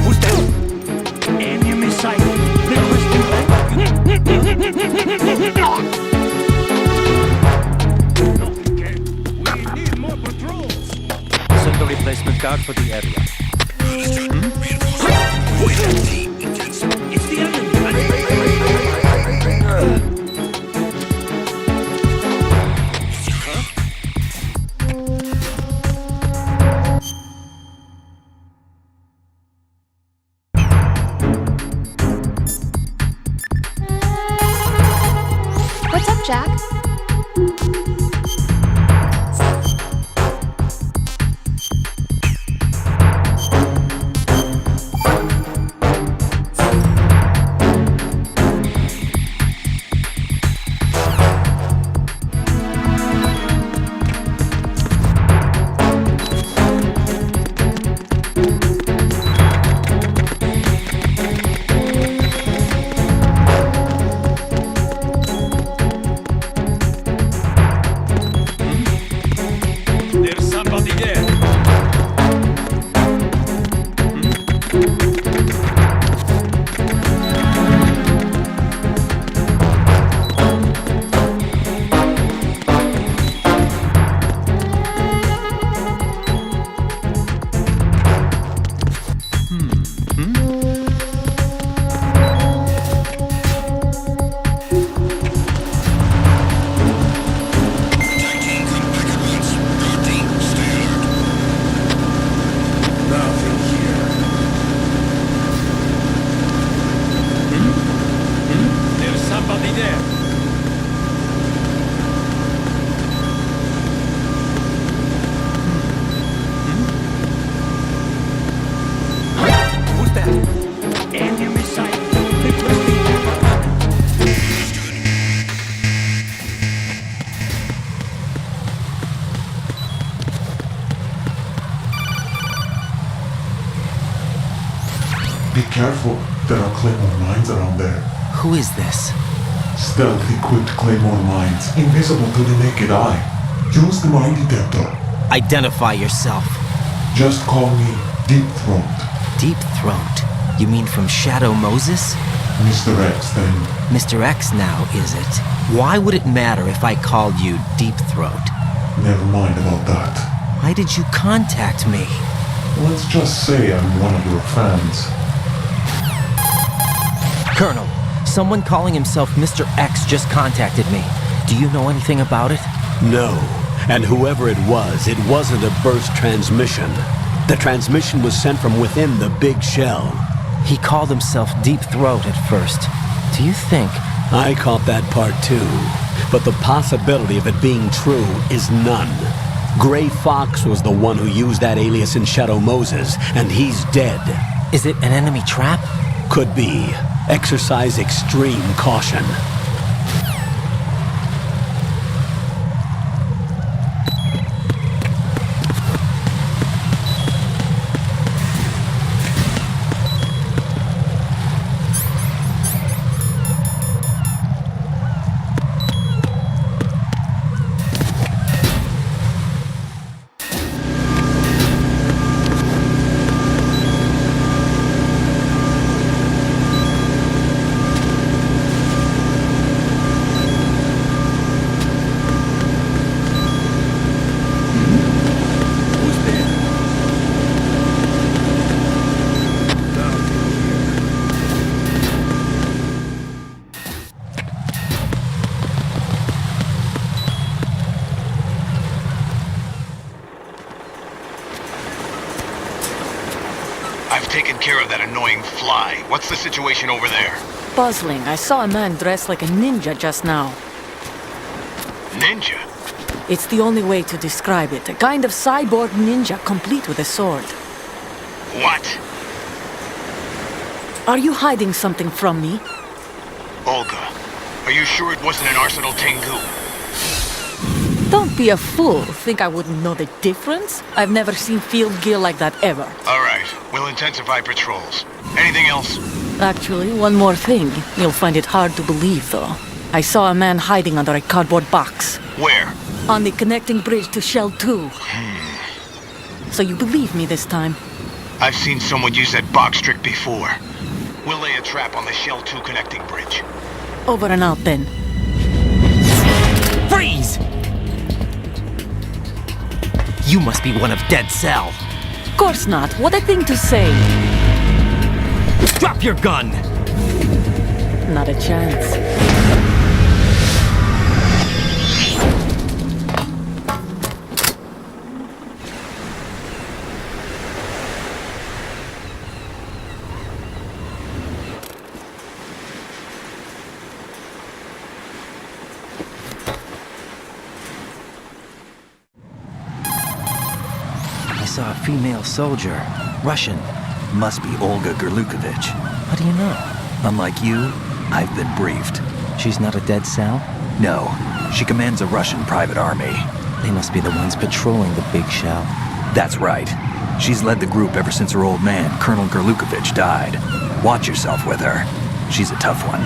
Who's there? Enemy sight. Requesting disregard for the area. It's the enemy! What's up, Jack? There's somebody there. There's somebody there. Who's that? Enemy sight. Be careful. There are Claymore mines around there. Who is this? Stealth equipped Claymore mines, invisible to the naked eye. Use the mine detector. Identify yourself. Just call me Deep Throat. Deep Throat? You mean from Shadow Moses? Mr. X, then. Mr. X now, is it? Why would it matter if I called you Deep Throat? Never mind about that. Why did you contact me? Let's just say I'm one of your fans. Colonel, someone calling himself Mr. X just contacted me. Do you know anything about it? No. And whoever it wasn't a burst transmission. The transmission was sent from within the big shell. He called himself Deep Throat at first. Do you think... I caught that part too. But the possibility of it being true is none. Gray Fox was the one who used that alias in Shadow Moses, and he's dead. Is it an enemy trap? Could be. Exercise extreme caution. I've taken care of that annoying fly. What's the situation over there? Puzzling. I saw a man dressed like a ninja just now. Ninja? It's the only way to describe it. A kind of cyborg ninja, complete with a sword. What? Are you hiding something from me? Olga, are you sure it wasn't an Arsenal Tengu? Don't be a fool. Think I wouldn't know the difference? I've never seen field gear like that ever. All right, we'll intensify patrols. Anything else? Actually, one more thing. You'll find it hard to believe, though. I saw a man hiding under a cardboard box. Where? On the connecting bridge to Shell 2. So you believe me this time? I've seen someone use that box trick before. We'll lay a trap on the Shell 2 connecting bridge. Over and out, then. Freeze! You must be one of Dead Cell. Of course not. What a thing to say. Drop your gun! Not a chance. I saw a female soldier. Russian. Must be Olga Gerlukovich. How do you know? Unlike you, I've been briefed. She's not a dead Sal? No. She commands a Russian private army. They must be the ones patrolling the big shell. That's right. She's led the group ever since her old man, Colonel Gerlukovich, died. Watch yourself with her. She's a tough one.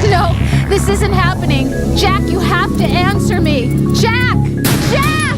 No, this isn't happening. Jack, you have to answer me. Jack! Jack!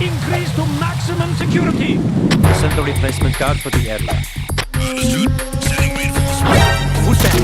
Increase to maximum security. Send the replacement guard for the area. Understood. Sending reinforcements. Who's that?